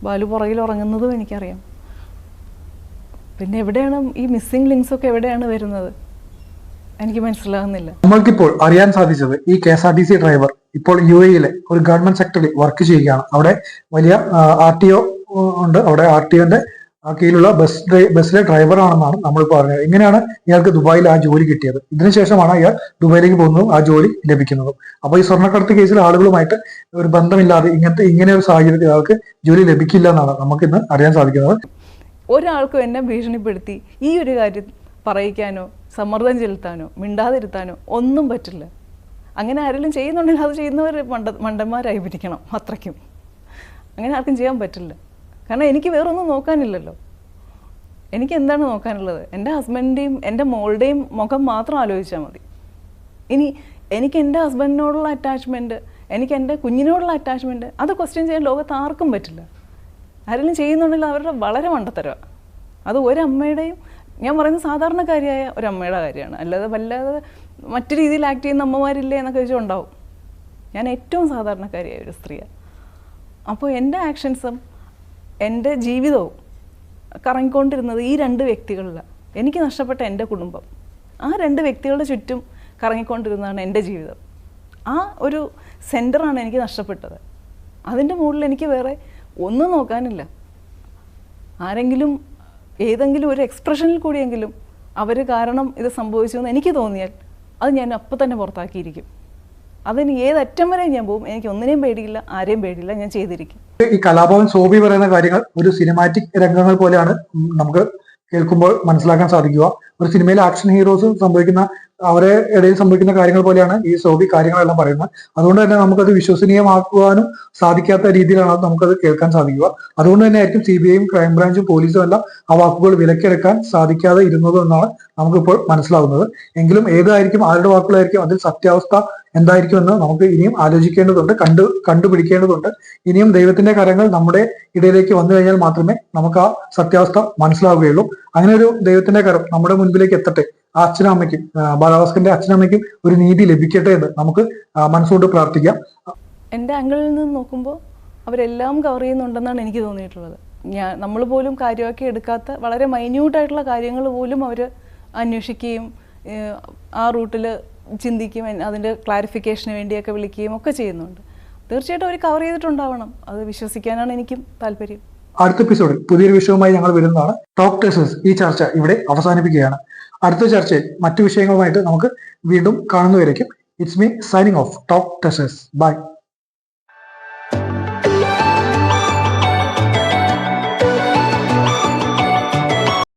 ബാലു പുറകിൽ ഉറങ്ങുന്നതും എനിക്കറിയാം. പിന്നെ എവിടെയാണ് ഈ മിസ്സിംഗ് ലിങ്ക്സ് ഒക്കെ എവിടെയാണ് വരുന്നത് എനിക്ക് മനസ്സിലാകുന്നില്ല.
നമ്മൾക്കിപ്പോൾ അറിയാൻ സാധിച്ചത് ഈ KSRTC ഡ്രൈവർ ഇപ്പോൾ UAE-യിലെ ഒരു ഗവൺമെന്റ് സെക്ടറിൽ വർക്ക് ചെയ്യുകയാണ്. അവിടെ വലിയ RTO ഉണ്ട്. അവിടെ RTOന്റെ കീഴിലുള്ള ബസ്സിലെ ഡ്രൈവറാണെന്നാണ് നമ്മളിപ്പോൾ അറിഞ്ഞത്. എങ്ങനെയാണ് ഇയാൾക്ക് ദുബായിൽ ആ ജോലി കിട്ടിയത്? ഇതിനുശേഷമാണ് ഇയാൾ ദുബായിലേക്ക് പോകുന്നതും ആ ജോലി ലഭിക്കുന്നതും. അപ്പോൾ ഈ സ്വർണ്ണക്കടത്ത് കേസിൽ ആളുകളുമായിട്ട് ഒരു ബന്ധമില്ലാതെ ഇങ്ങനെ ഒരു സാഹചര്യത്തിൽ ഇയാൾക്ക് ജോലി ലഭിക്കില്ല എന്നാണ് നമുക്ക് ഇന്ന് അറിയാൻ സാധിക്കുന്നത്.
ഒരാൾക്കും എന്നെ ഭീഷണിപ്പെടുത്തി ഈ ഒരു കാര്യം പറയിക്കാനോ സമ്മർദ്ദം ചെലുത്താനോ മിണ്ടാതിരുത്താനോ ഒന്നും പറ്റില്ല. അങ്ങനെ ആരെങ്കിലും ചെയ്യുന്നുണ്ടെങ്കിൽ അത് ചെയ്യുന്നവർ മണ്ടന്മാരായി പിടിക്കണം, അത്രയ്ക്കും. അങ്ങനെ ആർക്കും ചെയ്യാൻ പറ്റില്ല. കാരണം എനിക്ക് വേറൊന്നും നോക്കാനില്ലല്ലോ. എനിക്ക് എന്താണ് നോക്കാനുള്ളത്? എൻ്റെ ഹസ്ബൻഡിൻ്റെയും എൻ്റെ മോളുടെയും മുഖം മാത്രം ആലോചിച്ചാൽ മതി. ഇനി എനിക്ക് എൻ്റെ ഹസ്ബൻഡിനോടുള്ള അറ്റാച്ച്മെൻറ്റ്, എനിക്ക് എൻ്റെ കുഞ്ഞിനോടുള്ള അറ്റാച്ച്മെൻറ്റ്, അത് ക്വസ്റ്റ്യൻ ചെയ്യാൻ ലോകത്ത് ആർക്കും പറ്റില്ല. ആരെങ്കിലും ചെയ്യുന്നുണ്ടെങ്കിൽ അവരുടെ വളരെ മണ്ടത്തരമാണ്. അത് ഒരമ്മയുടെയും, ഞാൻ പറയുന്നത് സാധാരണക്കാരിയായ ഒരമ്മയുടെ കാര്യമാണ്. അല്ലാതെ വല്ലാതെ മറ്റു രീതിയിൽ ആക്ട് ചെയ്യുന്ന അമ്മമാരില്ലേ എന്നൊക്കെ വെച്ചുണ്ടാവും. ഞാൻ ഏറ്റവും സാധാരണക്കാരിയായ ഒരു സ്ത്രീയാണ്. അപ്പോൾ എൻ്റെ ആക്ഷൻസും എൻ്റെ ജീവിതവും കറങ്ങിക്കൊണ്ടിരുന്നത് ഈ രണ്ട് വ്യക്തികളിലാണ്. എനിക്ക് നഷ്ടപ്പെട്ട എൻ്റെ കുടുംബം, ആ രണ്ട് വ്യക്തികളുടെ ചുറ്റും കറങ്ങിക്കൊണ്ടിരുന്നതാണ് എൻ്റെ ജീവിതം. ആ ഒരു സെൻറ്ററാണ് എനിക്ക് നഷ്ടപ്പെട്ടത്. അതിൻ്റെ മുകളിൽ എനിക്ക് വേറെ ഒന്നും നോക്കാനില്ല. ആരെങ്കിലും ഏതെങ്കിലും ഒരു എക്സ്പ്രഷനിൽ കൂടിയെങ്കിലും അവർ കാരണം ഇത് സംഭവിച്ചു എന്ന് എനിക്ക് തോന്നിയാൽ അത് ഞാൻ അപ്പം തന്നെ പുറത്താക്കിയിരിക്കും. അതിന് ഏതറ്റം വരെ ഞാൻ പോകും. എനിക്ക് ഒന്നിനെയും പേടിയില്ല, ആരെയും പേടിയില്ല, ഞാൻ ചെയ്തിരിക്കും.
ഈ കലാഭവൻ സോബി പറയുന്ന കാര്യങ്ങൾ ഒരു സിനിമാറ്റിക് രംഗങ്ങൾ പോലെയാണ് നമുക്ക് കേൾക്കുമ്പോൾ മനസ്സിലാക്കാൻ സാധിക്കുക. ഒരു സിനിമയിലെ ആക്ഷൻ ഹീറോസ് സംഭവിക്കുന്ന, അവരെ ഇടയിൽ സംഭവിക്കുന്ന കാര്യങ്ങൾ പോലെയാണ് ഈ സോബി കാര്യങ്ങളെല്ലാം പറയുന്നത്. അതുകൊണ്ട് തന്നെ നമുക്കത് വിശ്വസനീയമാക്കുവാനും സാധിക്കാത്ത രീതിയിലാണ് നമുക്കത് കേൾക്കാൻ സാധിക്കുക. അതുകൊണ്ട് തന്നെ ആയിരിക്കും CBI-യും ക്രൈംബ്രാഞ്ചും പോലീസും എല്ലാം ആ വാക്കുകൾ വിലക്കെടുക്കാൻ സാധിക്കാതെ ഇരുന്നത് എന്നാണ് നമുക്കിപ്പോൾ മനസ്സിലാവുന്നത്. എങ്കിലും ഏതായിരിക്കും, ആരുടെ വാക്കുകളായിരിക്കും, അതിൽ സത്യാവസ്ഥ എന്തായിരിക്കുമെന്ന് നമുക്ക് ഇനിയും ആലോചിക്കേണ്ടതുണ്ട്, കണ്ടുപിടിക്കേണ്ടതുണ്ട്. ഇനിയും ദൈവത്തിന്റെ കരങ്ങൾ നമ്മുടെ ഇടയിലേക്ക് വന്നു കഴിഞ്ഞാൽ മാത്രമേ നമുക്ക് ആ സത്യാവസ്ഥ മനസ്സിലാവുകയുള്ളൂ. അങ്ങനെ ഒരു ദൈവത്തിന്റെ കരം നമ്മുടെ മുൻപിലേക്ക് എത്തട്ടെ. ആ അച്ഛനും അമ്മയ്ക്കും, ബാലഭാസ്കറിന്റെ അച്ഛനും അമ്മയ്ക്കും ഒരു നീതി ലഭിക്കട്ടെ എന്ന് നമുക്ക് മനസ്സുകൊണ്ട് പ്രാർത്ഥിക്കാം.
എൻ്റെ ആംഗിളിൽ നിന്ന് നോക്കുമ്പോൾ അവരെല്ലാം കവർ ചെയ്യുന്നുണ്ടെന്നാണ് എനിക്ക് തോന്നിയിട്ടുള്ളത്. നമ്മൾ പോലും കാര്യമാക്കി എടുക്കാത്ത വളരെ മൈന്യൂട്ടായിട്ടുള്ള കാര്യങ്ങൾ പോലും അവർ അന്വേഷിക്കുകയും ആ റൂട്ടിൽ ചിന്തിക്കുകയും അതിൻ്റെ ക്ലാരിഫിക്കേഷന് വേണ്ടിയൊക്കെ വിളിക്കുകയും ഒക്കെ ചെയ്യുന്നുണ്ട്. തീർച്ചയായിട്ടും അവർ കവർ ചെയ്തിട്ടുണ്ടാവണം. അത് വിശ്വസിക്കാനാണ് എനിക്കും താല്പര്യം.
അടുത്ത എപ്പിസോഡിൽ പുതിയൊരു വിഷയവുമായി ഞങ്ങൾ വരുന്നതാണ്. ടോക്ക് ടേഴ്സേഴ്സ് ഈ ചർച്ച ഇവിടെ അവസാനിപ്പിക്കുകയാണ്. അടുത്ത ചർച്ചയിൽ മറ്റു വിഷയങ്ങളുമായിട്ട് നമുക്ക് വീണ്ടും കാണുന്നവരേക്കും. It's me signing off. Talk ടേഴ്സേഴ്സ്. ബൈ.